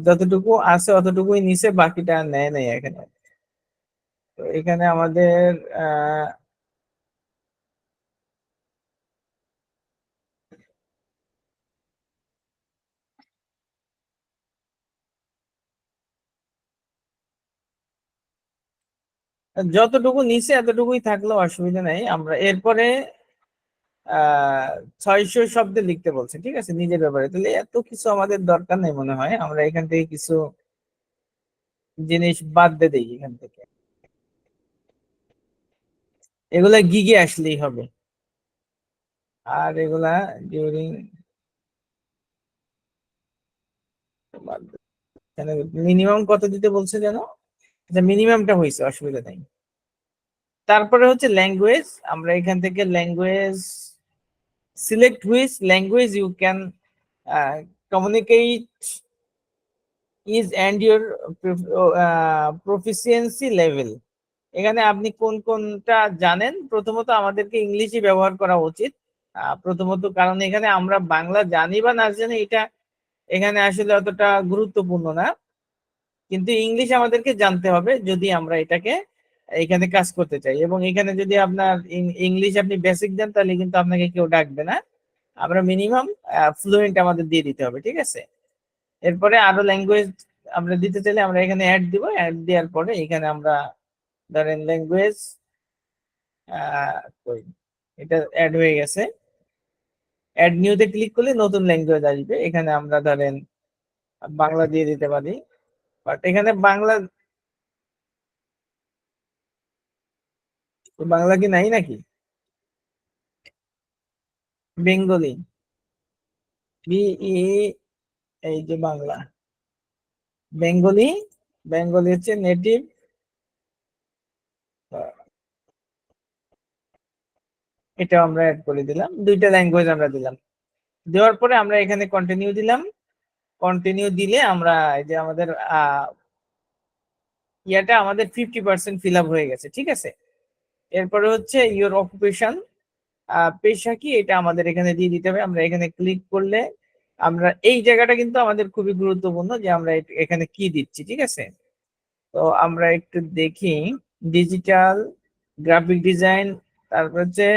যতটুকু আছে অতটুকুই নিচে, বাকিটা আর নেয় নাই এখানে। তো এখানে আমাদের যতটুকু নিচে এতটুকুই থাকলো, অসুবিধা নেই। আমরা এরপরে 600 শব্দে লিখতে বলছে, ঠিক আছে, নিজের ব্যাপারে। তাহলে এত কিছু আমাদের দরকার নেই মনে হয়, আমরা এখান থেকে কিছু জিনিস বাদ দিয়ে দিই এখান থেকে। এগুলা গিগে আসলেই হবে, আর এগুলা ডিউরিং মিনিমাম কত দিতে বলছে যেন, মিনিমামটা হয়েছে, অসুবিধা নেই। তারপরে হচ্ছে ল্যাঙ্গুয়েজ, আমরা এখান থেকে language select which language you can communicate is and your proficiency level. এখানে আপনি কোন কোনটা জানেন। প্রথমত আমাদেরকে ইংলিশই ব্যবহার করা উচিত, প্রথমত, কারণ এখানে আমরা বাংলা জানি বা না জানি এটা এখানে আসলে অতটা গুরুত্বপূর্ণ না, কিন্তু ইংলিশ আমাদেরকে জানতে হবে যদি আমরা এটাকে এখানে কাজ করতে চাই। এবং এখানে যদি আপনার ইংলিশ আপনি বেসিক দেন, তাহলে কিন্তু আপনাকে কেউ ডাকবে না। আমরা মিনিমাম ফ্লুয়েন্ট আমাদের দিয়ে দিতে হবে, ঠিক আছে। এরপরে আরো ল্যাঙ্গুয়েজ আমরা দিতে চাইলে আমরা এখানে অ্যাড দিব, অ্যাড দেওয়ার পরে এখানে আমরা ধরেন ল্যাঙ্গুয়েজ এটা অ্যাড হয়ে গেছে। অ্যাড নিউতে ক্লিক করলে নতুন ল্যাঙ্গুয়েজ আসবে, এখানে আমরা ধরেন বাংলা দিয়ে দিতে পারি। বাট এখানে বাংলা বাংলা কি নাই নাকি? বেঙ্গলি, বিই, এই যে বাংলা, বেঙ্গলি, বেঙ্গলি হচ্ছে নেটিভ। এটা আমরা অ্যাড করে দিলাম, দুইটা ল্যাঙ্গুয়েজ আমরা দিলাম। দেওয়ার পরে আমরা এখানে কন্টিনিউ দিলাম। কন্টিনিউ দিলে আমরা এই যে আমাদের ইয়াটা আমাদের 50% ফিল আপ হয়ে গেছে, ঠিক আছে। এরপরে হচ্ছে ইওর অকুপেশন, পেশা কি, এটা আমাদের এখানে দিয়ে দিতে হবে। আমরা এখানে ক্লিক করলে আমরা এই জায়গাটা কিন্তু আমাদের খুবই গুরুত্বপূর্ণ যে আমরা এখানে কি দিচ্ছি, ঠিক আছে। তো আমরা একটু দেখি, ডিজিটাল, গ্রাফিক ডিজাইন, তারপর হচ্ছে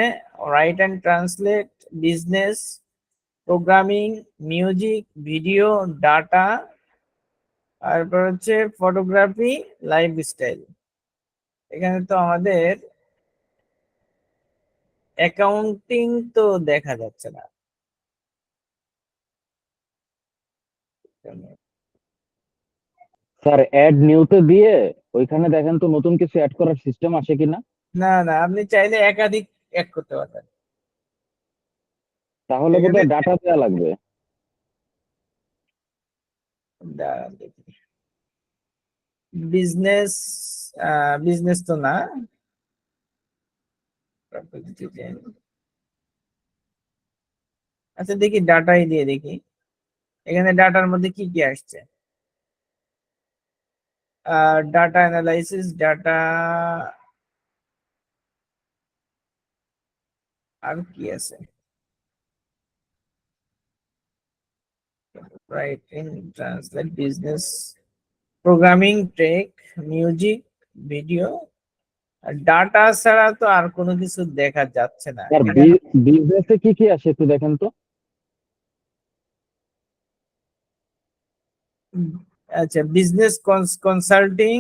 right and translate, business, programming, music, video, data, তারপর হচ্ছে ফটোগ্রাফি, লাইফস্টাইল। এখানে তো আমাদের অ্যাকাউন্টিং তো দেখা যাচ্ছে না। স্যার অ্যাড নিউতে দিয়ে ওইখানে দেখেন তো নতুন কিছু অ্যাড করার সিস্টেম আসে কিনা। না না, আপনি চাইলে একাধিক অ্যাড করতে পারবেন। তাহলে এখানে বোধহয় ডাটা দেওয়া লাগবে। দাঁড়ান দেখি, বিজনেস, বিজনেস তো না, আচ্ছা দেখি ডাটাই দিয়ে দেখি এখানে ডাটার মধ্যে কি কি আসছে। ডাটা অ্যানালাইসিস, ডাটা, আর কি আছে, writing, translate, business, programming, tech, music, video. Data ছাড়া তো আর কোনো কিছু দেখা যাচ্ছে না স্যার এখানে। বিজনেসে কি কি আসে একটু দেখেন তো। আচ্ছা, বিজনেস কনসাল্টিং,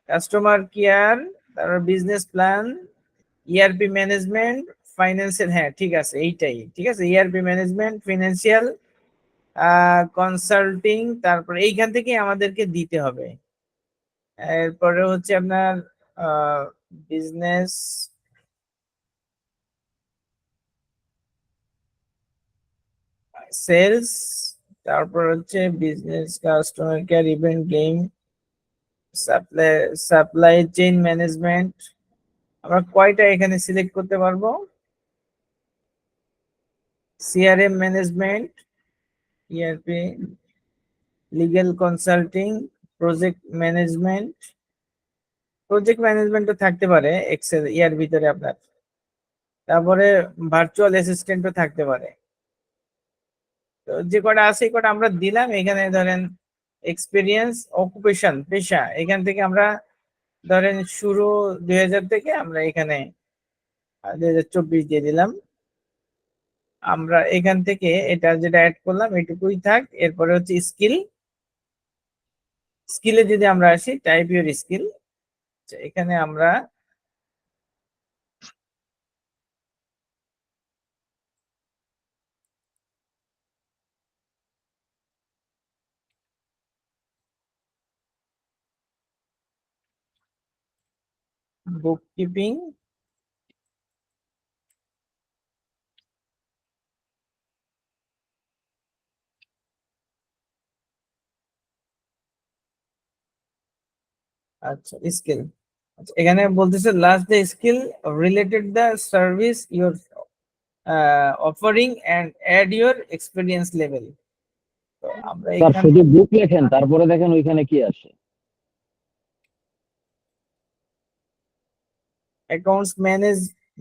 কাস্টমার কেয়ার, তারপর business plan, ERP management, financial, হ্যাঁ ঠিক আছে, এইটাই ঠিক আছে, ইআরপি ম্যানেজমেন্ট, ফিনান্সিয়াল কনসাল্টিং, তারপর এইখান থেকে আমাদেরকে দিতে হবে। এরপরে হচ্ছে আপনার বিজনেস, সেলস, তারপর হচ্ছে business customer care, event, game, supply, supply chain management. আমরা কয়টা এখানে সিলেক্ট করতে পারবো? CRM management, ERP, legal consulting, project management. Project management তো থাকতে পারে এক্সেল ইয়ার ভিতরে আপনার, তারপরে ভার্চুয়াল অ্যাসিস্ট্যান্টও থাকতে পারে। তো যে কটা আছে এই কটা আমরা দিলাম। এখানে ধরেন এক্সপিরিয়েন্স, অকুপেশন, পেশা, এখান থেকে আমরা ধরেন শুরু 2000 থেকে আমরা এখানে 2024 দিয়ে দিলাম। আমরা এখান থেকে এটা যেটা অ্যাড করলাম এটুকুই থাক। এরপরে হচ্ছে স্কিল, স্কিলে যদি আমরা আসি টাইপ ইউর স্কিল, এখানে আমরা বুক কিপিং, আচ্ছা স্কিল, এখানে বলতেছে list the skill related the service your offering and add your experience level. তো আমরা স্যার এখানে শুধু বুক লেখেন, তারপরে দেখেন ওইখানে কি আসে। Accounts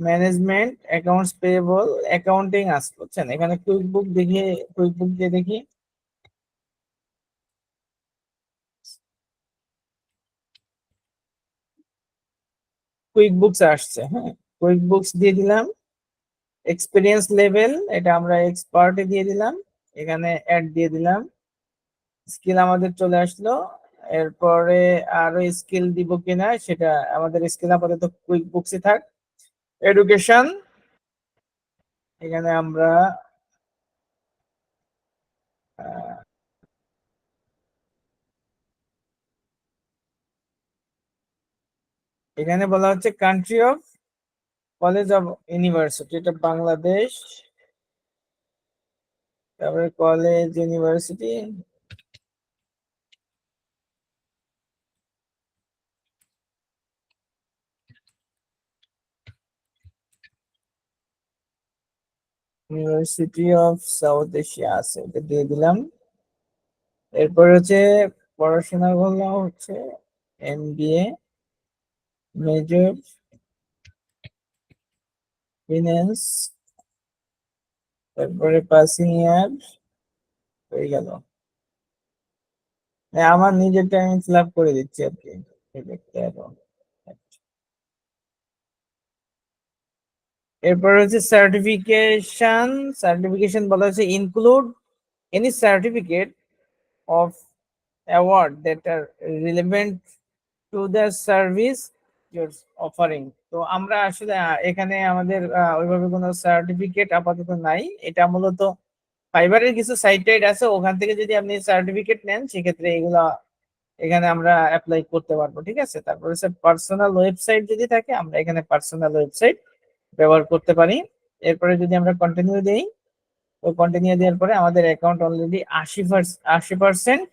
management, accounts payable, accounting আসছে, বুঝছেন? এখানে কুইক বুক দেখি, কুইক বুক দিয়ে দেখি। কুইক বুকস আসছে, হ্যাঁ কুইক বুকস দিয়ে দিলাম। এক্সপিরিয়েন্স লেভেল এটা আমরা এক্সপার্টে দিয়ে দিলাম, এখানে অ্যাড দিয়ে দিলাম। স্কিল আমাদের চলে আসলো। এরপরে আরো স্কিল দিব কিনা সেটা আমাদের স্কিল আপাতত কুইক বুকসই থাক। এডুকেশন, এখানে আমরা এখানে বলা হচ্ছে country of, college of, university, এটা বাংলাদেশ। তারপরে college, university, university of south Asia আছে, এটা দিয়ে দিলাম। এরপর হচ্ছে পড়াশোনা গুলো হচ্ছে এমবিএ, মেজর ফিনান্স, তারপরে পাসিং ইয়ার হয়ে গেল। আমার নিজেরটা আমি ফিল আপ করে দিচ্ছি আর কি, এই দেখতে এখন। এরপর হচ্ছে সার্টিফিকেশন, সার্টিফিকেশন বলা হচ্ছে include any certificate of award that are relevant to the service your offering. তো আমরা আসলে এখানে আমাদের ওইভাবে কোনো সার্টিফিকেট আপাতত নাই। এটা মূলত ফাইবারের কিছু সাইট টাইট আছে, ওখান থেকে যদি আপনি সার্টিফিকেট নেন সেক্ষেত্রে এগুলা এখানে আমরা অ্যাপ্লাই করতে পারবো, ঠিক আছে। তারপরে হচ্ছে পার্সোনাল ওয়েবসাইট যদি থাকে আমরা এখানে পার্সোনাল ওয়েবসাইট ব্যবহার করতে পারি। এরপরে যদি আমরা কন্টিনিউ দেই, তো কন্টিনিউ দেওয়ার পরে আমাদের অ্যাকাউন্ট অলরেডি 80%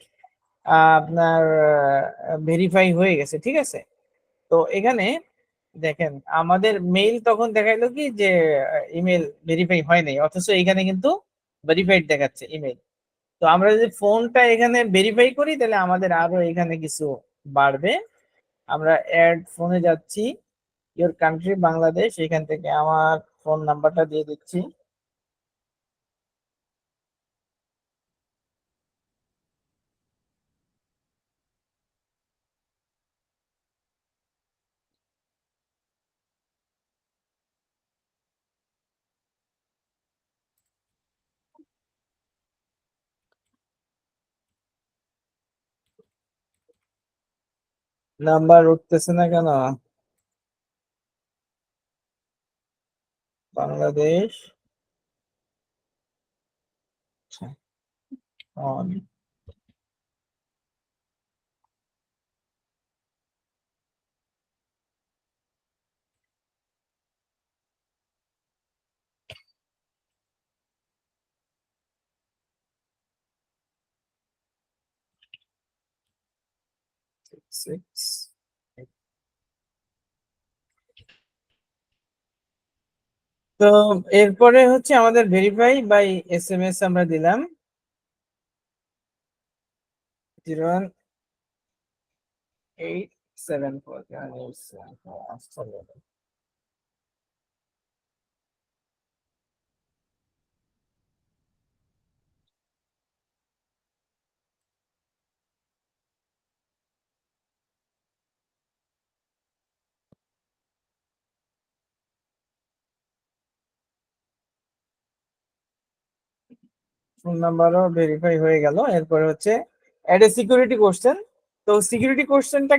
আপনার ভেরিফাই হয়ে গেছে, ঠিক আছে। তো এখানে দেখেন আমাদের মেইল তখন দেখাইলো কি যে ইমেল ভেরিফাই হয় নাই, অথচ এখানে কিন্তু ভেরিফাইড দেখাচ্ছে ইমেল। তো আমরা যদি ফোনটা এখানে ভেরিফাই করি তাহলে আমাদের আরো এখানে কিছু বাড়বে। আমরা অ্যাড ফোনে যাচ্ছি, ইওর কান্ট্রি বাংলাদেশ, এখান থেকে আমার ফোন নাম্বারটা দিয়ে দিচ্ছি। নাম্বার উঠতেছে না কেন? বাংলাদেশ, অন, 6। তো এরপরে হচ্ছে আমাদের ভেরিফাই বাই এসএমএস আমরা দিলাম 01874। ফোন নাম্বারও ভেরিফাই হয়ে গেল। এরপরে হচ্ছে অ্যাড এ সিকিউরিটি কোশ্চেন। তো সিকিউরিটি কোশ্চেনটা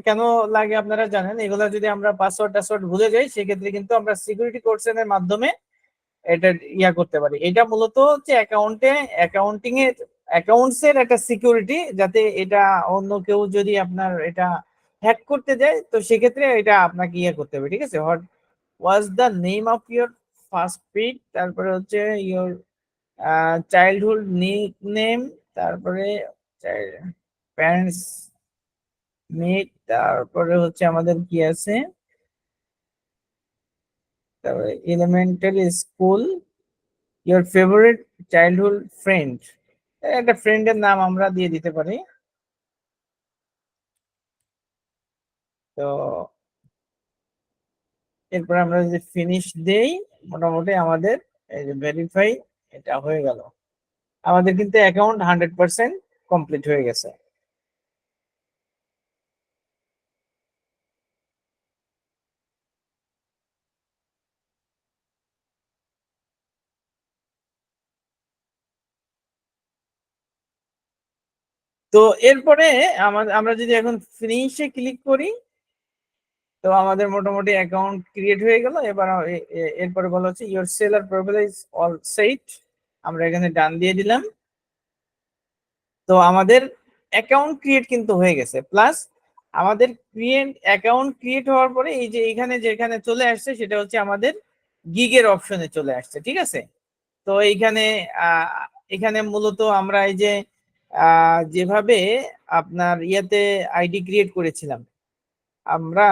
কেন লাগে আপনারা জানেন। এগুলা যদি আমরা পাসওয়ার্ড ভুলে যাই সেক্ষেত্রে কিন্তু আমরা সিকিউরিটি কোশ্চেনের মাধ্যমে এটা করতে পারি। এটা মূলত হচ্ছে অ্যাকাউন্টিং এর অ্যাকাউন্টস এর একটা সিকিউরিটি, যাতে এটা অন্য কেউ যদি আপনার এটা হ্যাক করতে যায় তো সেক্ষেত্রে এটা আপনাকে করতে হবে। ঠিক আছে। What was the name of your first pet, তারপরে হচ্ছে ইয়োর চাইল্ডহুড নিকনেম, তারপরে প্যারেন্টস মিট, তারপরে হচ্ছে আমাদের কি আছে, তারপরে elementary school, your favourite childhood friend. একটা ফ্রেন্ডের নাম আমরা দিয়ে দিতে পারি। তো এরপর আমরা যদি ফিনিশ দেই মোটামুটি আমাদের এই যে ভেরিফাই এটা হয়ে গেল। আমাদের কিন্তু অ্যাকাউন্ট 100% কমপ্লিট হয়ে গেছে। তো এরপরে আমরা যদি এখন ফিনিশে ক্লিক করি তো আমাদের মোটামুটি অ্যাকাউন্ট ক্রিয়েট হয়ে গেল। এবার এরপরে বলা হচ্ছে your seller profile is all set, আমরা এখানে ডান দিয়ে দিলাম। তো আমাদের অ্যাকাউন্ট ক্রিয়েট কিন্তু হয়ে গেছে। প্লাস আমাদের অ্যাকাউন্ট ক্রিয়েট হওয়ার পরে এই যে যেখানে চলে আসছে সেটা হচ্ছে আমাদের গিগের অপশনে চলে আসছে। ঠিক আছে। তো এখানে মূলত আমরা এই যে যেভাবে আপনার আইডি ক্রিয়েট করেছিলাম আমরা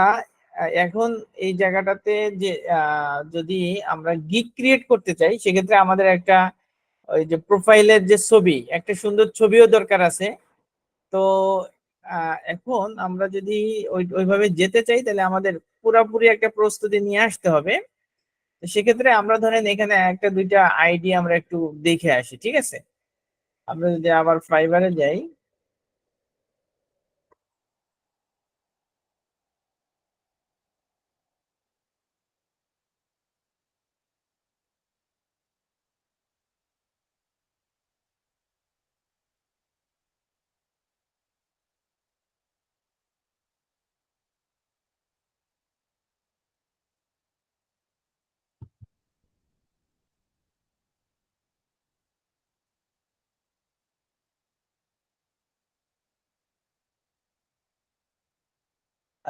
এখন এই জায়গাটাতে যে যদি আমরা গিগ ক্রিয়েট করতে চাই সেক্ষেত্রে আমাদের একটা ওই যে প্রোফাইলের যে ছবি, একটা সুন্দর ছবিও দরকার আছে। তো এখন আমরা যদি ওইভাবে যেতে চাই তাহলে আমাদের পুরাপুরি একটা প্রস্তুতি নিয়ে আসতে হবে। সেক্ষেত্রে আমরা ধরেন এখানে একটা দুইটা আইডি আমরা একটু দেখে আসি। ঠিক আছে। আমরা যদি আবার ফাইবারে যাই,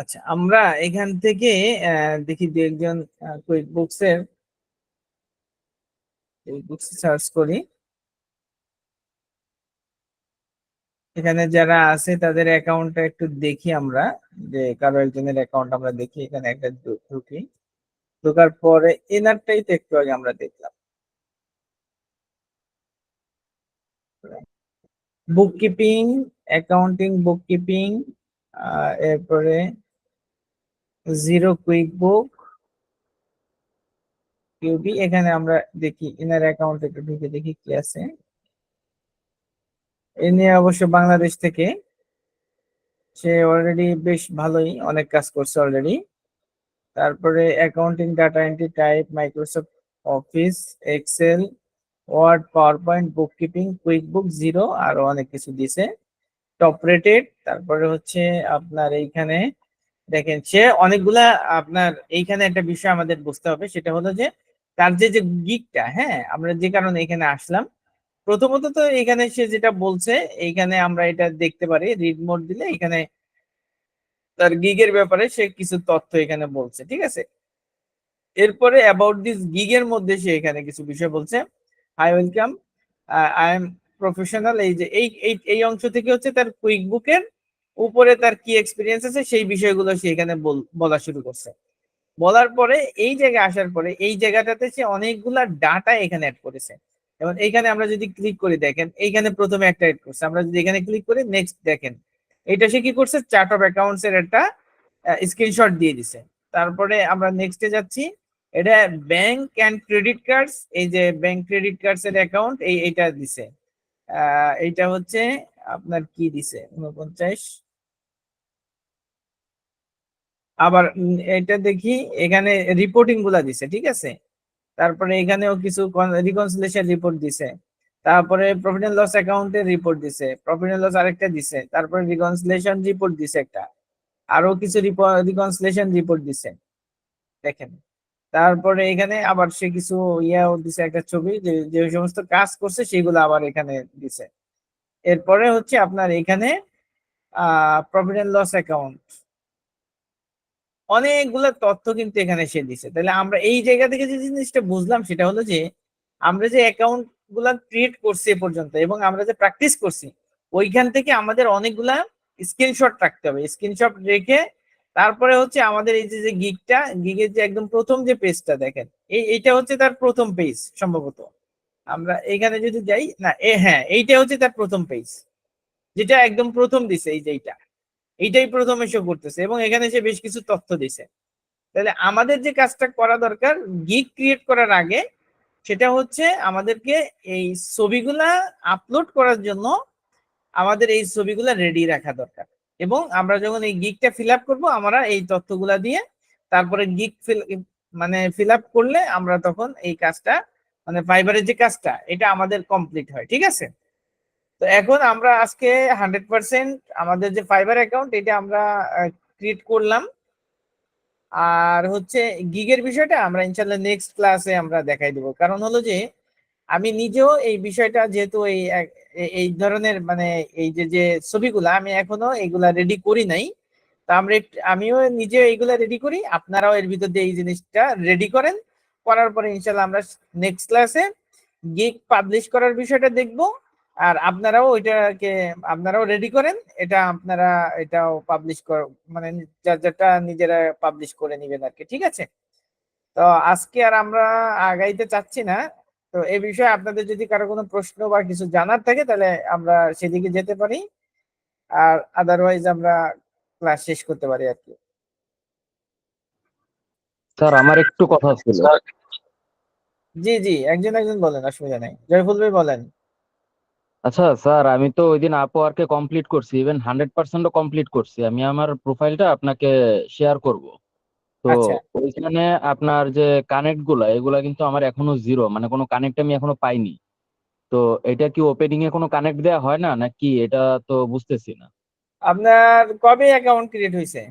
আচ্ছা আমরা এখান থেকে দেখি দু একজন কুইক বুকসের সার্চ করি। এখানে যারা আছে তাদের অ্যাকাউন্টটা একটু দেখি আমরা, যে কারো একজনের অ্যাকাউন্ট আমরা দেখি। এখানে একটা ঢুকি, ঢোকার পরে এনারটাই তো একটু আগে আমরা দেখলাম। বুককিপিং, অ্যাকাউন্টিং, বুককিপিং, এরপরে জিরো কুইক বুক, কিউবি। এখানে আমরা দেখি ইনার অ্যাকাউন্ট একটু ঢুকে দেখি কি আছে। এ নিয়ে অবশ্য বাংলাদেশ থেকে সে অলরেডি বেশ ভালোই অনেক কাজ করছে অলরেডি। তারপরে accounting, data entry type, Microsoft Office, Excel, Word, PowerPoint, bookkeeping, quick book, Xero, আরো অনেক কিছু দিছে। Top rated. তারপরে হচ্ছে আপনার এইখানে দেখেন সে অনেকগুলা আপনার এইখানে একটা বিষয় আমাদের বুঝতে হবে, সেটা হলো যে তার যে গিগটা, হ্যাঁ আমরা যে কারণে এখানে আসলাম প্রথমত তো এখানে সে যেটা বলছে এইখানে আমরা এটা দেখতে পারি। রিড মোড দিলে এখানে তার গিগের ব্যাপারে সে কিছু তথ্য এখানে বলছে। ঠিক আছে। এরপরে অ্যাবাউট দিস গিগের মধ্যে সে এখানে কিছু বিষয় বলছে। Hi welcome, I am professional. এই যে এই অংশ থেকে হচ্ছে তার কুইক বুকের উপরে তার কি এক্সপিরিয়েন্স আছে সেই বিষয়গুলো সে এখানে বলা শুরু করছে। বলার পরে এই জায়গায় আসার পরে এই জায়গাটাতে সে অনেকগুলা ডাটা এখানে অ্যাড করেছে। এবং এইখানে আমরা যদি ক্লিক করি দেখেন এইখানে প্রথমে একটা অ্যাড করছে। আমরা যদি এখানে ক্লিক করি নেক্সট দেখেন এটা সে কি করছে, চার্ট অফ অ্যাকাউন্টস এর একটা স্ক্রিনশট দিয়ে দিছে। তারপরে আমরা নেক্সটে যাচ্ছি, এটা ব্যাংক এন্ড ক্রেডিট কার্ডস, এই যে ব্যাংক ক্রেডিট কার্ডস এর অ্যাকাউন্ট এইটা দিছে। এইটা হচ্ছে আপনার কি দিছে 49। আবার এটা দেখি এখানে রিপোর্টিং গুলা দিছে। ঠিক আছে। তারপরে এখানেও কিছু রিকনসিলিয়েশন রিপোর্ট দিছে। তারপরে প্রফিট এন্ড লস অ্যাকাউন্টের রিপোর্ট দিছে, প্রফিট এন্ড লস আরেকটা দিছে, তারপরে রিকনসিলিয়েশন রিপোর্ট দিছে একটা, আরো কিছু রিকনসিলিয়েশন রিপোর্ট দিছে দেখেন। তারপরে এখানে আবার সে কিছু ইয়াও দিছে, একটা ছবি যে যে সমস্ত কাজ করছে সেগুলো আবার এখানে দিছে। এরপরে হচ্ছে আপনার এখানে প্রফিট এন্ড লস অ্যাকাউন্ট, অনেকগুলো তথ্য কিন্তু এখানে সে দিছে। তাহলে আমরা এই জায়গা থেকে যে জিনিসটা বুঝলাম সেটা হলো যে আমরা যে অ্যাকাউন্ট গুলা ক্রিয়েট করছি এ পর্যন্ত এবং আমরা যে প্র্যাকটিস করছি ওইখান থেকে আমাদের অনেকগুলা স্ক্রিনশট রাখতে হবে। স্ক্রিনশট রেখে তারপরে হচ্ছে আমাদের এই যে যে গিগের যে একদম প্রথম যে পেজটা দেখেন, এইটা হচ্ছে তার প্রথম পেজ সম্ভবত। আমরা এখানে যদি যাই না, হ্যাঁ এইটা হচ্ছে তার প্রথম পেজ, যেটা একদম প্রথম দিছে, এই যে এইটাই প্রথমে শো করতেছে এবং এখানে সে বেশ কিছু তথ্য দিছে। তাহলে আমাদের যে কাজটা করা দরকার গিগ ক্রিয়েট করার আগে, সেটা হচ্ছে আমাদেরকে এই ছবিগুলা আপলোড করার জন্য আমাদের এই ছবিগুলা রেডি রাখা দরকার। এবং আমরা যখন এই গিগটা ফিল আপ করবো আমরা এই তথ্যগুলা দিয়ে তারপরে গিগ ফিল আপ করলে আমরা তখন এই কাজটা মানে ফাইবারের যে কাজটা এটা আমাদের কমপ্লিট হয়। ঠিক আছে, তো এখন আমরা আজকে 100% আমাদের যে ফাইবার অ্যাকাউন্ট এটা আমরা ক্রিয়েট করলাম। আর হচ্ছে গিগের বিষয়টা আমরা ইনশাল্লাহ নেক্সট ক্লাসে আমরা দেখাই দেবো। কারণ হলো যে আমি নিজেও এই বিষয়টা যেহেতু এই ধরনের মানে এই যে যে ছবিগুলা আমি এখনো এগুলা রেডি করি নাই, তা আমিও নিজে এইগুলা রেডি করি, আপনারাও এর ভিতর দিয়ে এই জিনিসটা রেডি করেন। করার পরে ইনশাল্লাহ আমরা নেক্সট ক্লাসে গিগ পাবলিশ করার বিষয়টা দেখব। আর আপনারাও আপনারাও রেডি করেন, এটা আপনারা এটাও পাবলিশ কর মানে যেটা নিজেরা পাবলিশ করে নিবেন আর কি। ঠিক আছে, তো আজকে আর আমরা আগাইতে চাচ্ছি না। তো এই বিষয়ে আপনাদের যদি কারো কোনো প্রশ্ন বা কিছু জানার থাকে তাহলে আমরা সেদিকে যেতে পারি, আর আদারওয়াইজ আমরা ক্লাস শেষ করতে পারি আর কি। স্যার আমার একটু কথা ছিল। জি জি, একজন একজন বলেন, অসুবিধা নেই। জয়ফুল ভাই বলেন। আচ্ছা স্যার, আমি তো ওই দিন আপওয়ার্কে কমপ্লিট করছি, ইভেন 100%ও কমপ্লিট করছি। আমি আমার প্রোফাইলটা আপনাকে শেয়ার করব। তো আচ্ছা, ওইখানে আপনার যে কানেক্ট গুলা এগুলা কিন্তু আমার এখনো জিরো, মানে কোনো কানেক্ট আমি এখনো পাইনি। তো এটা কি ওপেনিং এ কোনো কানেক্ট দেওয়া হয় না নাকি, এটা তো বুঝতেছি না। আপনার কবে অ্যাকাউন্ট ক্রিয়েট হয়েছে?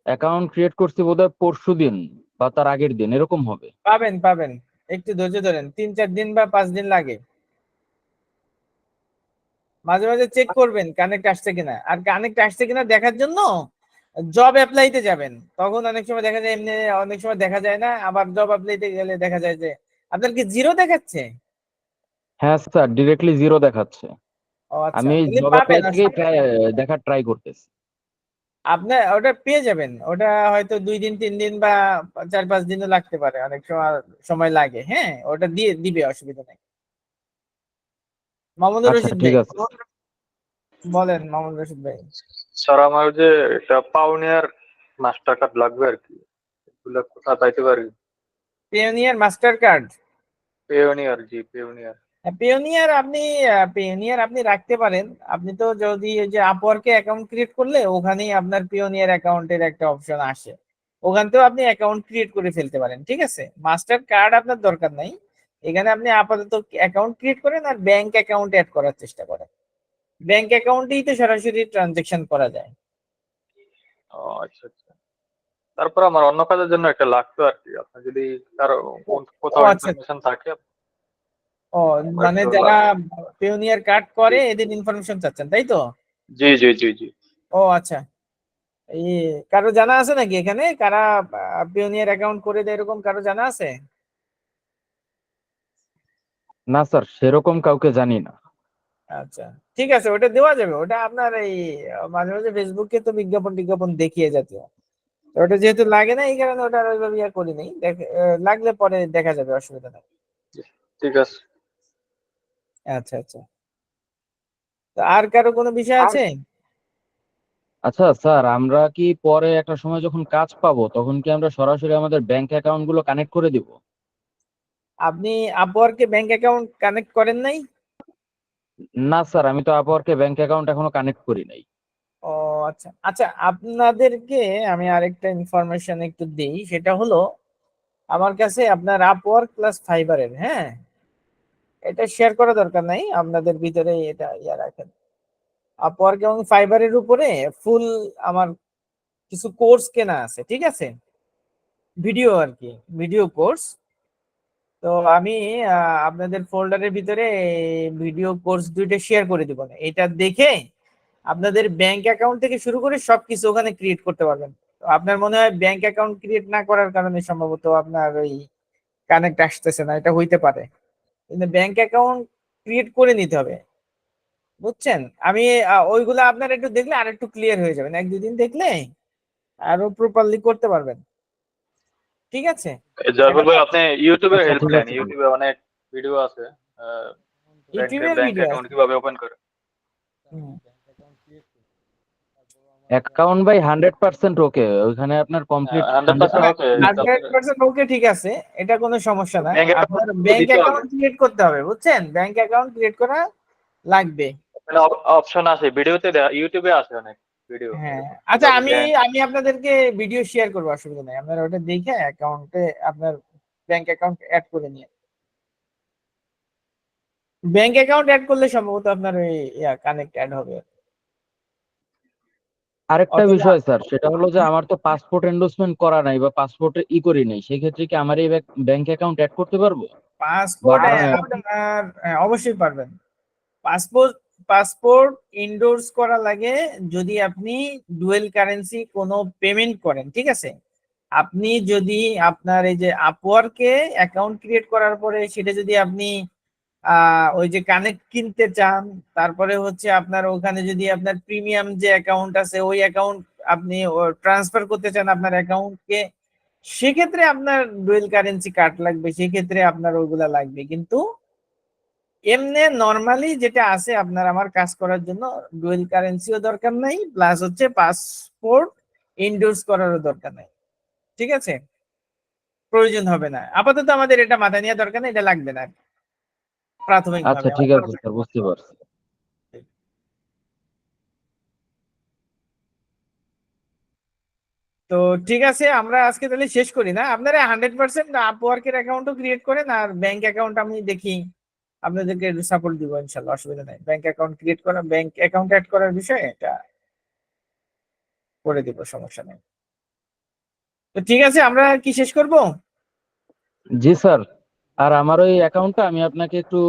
অ্যাকাউন্ট ক্রিয়েট করছি বোধহয় পরশু দিন বা তার আগের দিন এরকম হবে। পাবেন পাবেন, একটু ধৈর্য ধরেন, 3-4 দিন বা 5 দিন লাগে। মাঝে মাঝে চেক করবেন কানেক্ট আসছে কিনা। আর কানেক্ট আসছে কিনা দেখার জন্য জব অ্যাপ্লাইতে যাবেন, তখন অনেক সময় দেখা যায়, এমনি অনেক সময় দেখা যায় না। আবার জব অ্যাপ্লাইতে গেলে দেখা যায় যে আপনার কি জিরো দেখাচ্ছে। হ্যাঁ স্যার, ডিরেক্টলি জিরো দেখাচ্ছে। ও আচ্ছা, আমি তাহলে জব পাবেন অ্যাপ্লাই থেকেই আসলে। দেখার ট্রাই করতেছি। আপনি ওটা পেয়ে যাবেন, ওটা হয়তো 2-3 দিন বা 4-5 দিনও লাগতে পারে, অনেক সময় সময় লাগে। হ্যাঁ, ওটা দিয়ে দিবে, অসুবিধা নেই। মামুনুর আচ্ছা রশিদ ঠিক ভাই আছে। বলেন, মামুনুর রশিদ ভাই। স্যার আমার যে এটা পাউনিয়ার মাস্টার কার্ড লাগবে আর কি, এগুলো কোথা পাইতে পারি? Pioneer master card? পেওনিয়ার, জি পেওনিয়ার। পিওনিয়ার আপনি রাখতে পারেন। আপনি তো যদি ওই যে আপওয়ার্কে অ্যাকাউন্ট ক্রিয়েট করলে ওখানেই আপনার পিওনিয়ার অ্যাকাউন্টের একটা অপশন আসে, ওখান থেকেও আপনি অ্যাকাউন্ট ক্রিয়েট করে ফেলতে পারেন। ঠিক আছে, মাস্টার কার্ড আপনার দরকার নাই। এখানে আপনি আপাতত অ্যাকাউন্ট ক্রিয়েট করেন আর ব্যাংক অ্যাকাউন্ট অ্যাড করার চেষ্টা করেন। ব্যাংক অ্যাকাউন্টেই তো সরাসরি ট্রানজেকশন করা যায়। ও আচ্ছা আচ্ছা। তারপর আমার অন্য কাজের জন্য একটা লাগতো আর কি, আপনার যদি কারো ও ও কোথাও আচ্ছা, ইনফরমেশন থাকে ও আমার মানে একটু যারা লাগবে। পিওনিয়ার কার্ড করে এদের ইনফরমেশন চাচ্ছেন, তাই তো? জি জি জি জি। ও আচ্ছা, এই কারো জানা আছে নাকি এখানে কারা পিওনিয়ার অ্যাকাউন্ট করে দেয়, এরকম কারো জানা আছে? না স্যার, সেরকম কাউকে জানি না। আচ্ছা, ঠিক আছে, ওটা দেওয়া যাবে। ওটা আপনার এই মাঝে মাঝে ফেসবুকে তো বিজ্ঞাপন টিজ্ঞাপন দেখিয়ে জাতীয়, তো ওটা যেহেতু লাগে না এই কারণে ওটা আর ওইভাবে ইয়া করি নাই। লাগলে পরে দেখা যাবে, অসুবিধা নেই। ঠিক আছে। আচ্ছা আচ্ছা, তো আর কারো কোনো বিষয় আছে? আচ্ছা স্যার, আমরা কি পরে একটা সময় যখন কাজ পাবো তখন কি আমরা সরাসরি আমাদের ব্যাংক অ্যাকাউন্ট গুলো কানেক্ট করে দিব? আপনি আপওয়ার্কে ব্যাংক অ্যাকাউন্ট কানেক্ট করেন নাই? না স্যার, আমি তো আপওয়ার্কে ব্যাংক অ্যাকাউন্ট এখনো কানেক্ট করি নাই। ও আচ্ছা আচ্ছা, আপনাদেরকে আমি আরেকটা ইনফরমেশন একটু দিই। সেটা হলো আমার কাছে আপনার আপওয়ার্ক প্লাস ফাইবারের, হ্যাঁ, এটা শেয়ার করা দরকার নাই, আপনাদের ভিতরে এটা ইয়া রাখেন। আপওয়ার্ক এবং ফাইবারের উপরে ফুল আমার কিছু কোর্স কেনা আছে, ঠিক আছে, ভিডিও আর কি, ভিডিও কোর্স। তো আমি আপনাদের ফোল্ডারের ভিতরে ভিডিও কোর্স দুইটা শেয়ার করে দিব, না এটা দেখে আপনাদের ব্যাংক অ্যাকাউন্ট থেকে শুরু করে সবকিছু ওখানে ক্রিয়েট করতে পারবেন। তো আপনার মনে হয় ব্যাংক অ্যাকাউন্ট ক্রিয়েট না করার কারণে সম্ভবত আপনার ওই কানেক্ট আসতেছে না, এটা হইতে পারে, কিন্তু ব্যাংক অ্যাকাউন্ট ক্রিয়েট করে নিতে হবে, বুঝছেন। আমি ওইগুলো আপনার একটু দেখলে আর একটু ক্লিয়ার হয়ে যাবেন, এক দুদিন দেখলে আরো প্রপারলি করতে পারবেন, ঠিক আছে। জয়পুর ভাই আপনি ইউটিউবে আচ্ছা, হেল্প ঠিক নেন, আছে। ইউটিউবে অনেক ভিডিও আছে ইউটিউবের ব্যাংক ভিডিও অ্যাকাউন্ট আছে। কিভাবে ওপেন করে। অ্যাকাউন্ট ভাই 100% ওকে, ওইখানে আপনার কমপ্লিট 100% ওকে। 100% ওকে, ঠিক আছে, এটা কোনো সমস্যা না। ব্যাংক আপনার অ্যাকাউন্ট ব্যাংক দিতে হবে, অ্যাকাউন্ট ক্রিয়েট করতে হবে, বুঝছেন, ব্যাংক অ্যাকাউন্ট ক্রিয়েট করা লাগবে। মানে অপশন আছে ভিডিওতে, ইউটিউবে আছে অনেক ভিডিও হ্যাঁ, এরকম আচ্ছা, কিভাবে আমি ব্যাংক। আমি আপনাদেরকে ভিডিও শেয়ার করবো, অসুবিধা নেই, আপনারা ওটা দেখে অ্যাকাউন্টে আপনার ব্যাংক অ্যাকাউন্ট অ্যাড করে নিয়ে, ব্যাংক অ্যাকাউন্ট অ্যাড করলে সম্ভবত আপনার ওই কানেক্ট অ্যাড হবে। আরেকটা অথবা বিষয় স্যার, সেটা হলো যে আমার তো পাসপোর্ট এন্ডোর্সমেন্ট করা নাই বা পাসপোর্টে করি নাই, সেক্ষেত্রে কি আমার এই ব্যাংক অ্যাকাউন্ট অ্যাড করতে পারবো? পাসপোর্ট বা আপনার অবশ্যই পারবেন। পাসপোর্ট পাসপোর্ট ইন্ডোর্স করা লাগে যদি আপনি ডুয়েল কারেন্সি কোনো পেমেন্ট করেন, ঠিক আছে। আপনি যদি আপনার এই যে আপওয়ার্কে অ্যাকাউন্ট ক্রিয়েট করার পরে সেটা যদি আপনি ওই যে কানেক্ট কিনতে চান, তারপরে হচ্ছে আপনার ওখানে যদি আপনার প্রিমিয়াম যে অ্যাকাউন্ট আছে ওই অ্যাকাউন্ট আপনি ট্রান্সফার করতে চান আপনার অ্যাকাউন্টকে, সেক্ষেত্রে আপনার ডুয়েল কারেন্সি কার্ড লাগবে, সেক্ষেত্রে আপনার ওইগুলা লাগবে। কিন্তু এমনি নরমালি যেটা আছে আপনার আমার কাজ করার জন্য ডুয়েল কারেন্সিও দরকার নাই, প্লাস হচ্ছে পাসপোর্ট ইন্ডোর্স করারও দরকার নাই, ঠিক আছে, প্রয়োজন হবে না আপাতত, আমাদের এটা মাথায় নেওয়া দরকার নেই, এটা লাগবে না প্রাথমিক আচ্ছা, ভাবে ঠিক আছে স্যার, বুঝতে পারছি। তো ঠিক আছে, আমরা আজকে তাহলে শেষ করি না, আপনারা 100% আপওয়ার্কের অ্যাকাউন্টও ক্রিয়েট করেন, আর ব্যাংক অ্যাকাউন্ট আমি দেখি আপনাদেরকে সাপোর্ট দিব ইনশাল্লাহ, অসুবিধা নাই। ব্যাংক অ্যাকাউন্ট ক্রিয়েট করা, ব্যাংক অ্যাকাউন্ট অ্যাড করার বিষয়ে এটা করে দিব, সমস্যা নেই। তো ঠিক আছে, আমরা কি শেষ করব? জি স্যার, আর আমার ওই অ্যাকাউন্টটা আমি আপনাকে একটু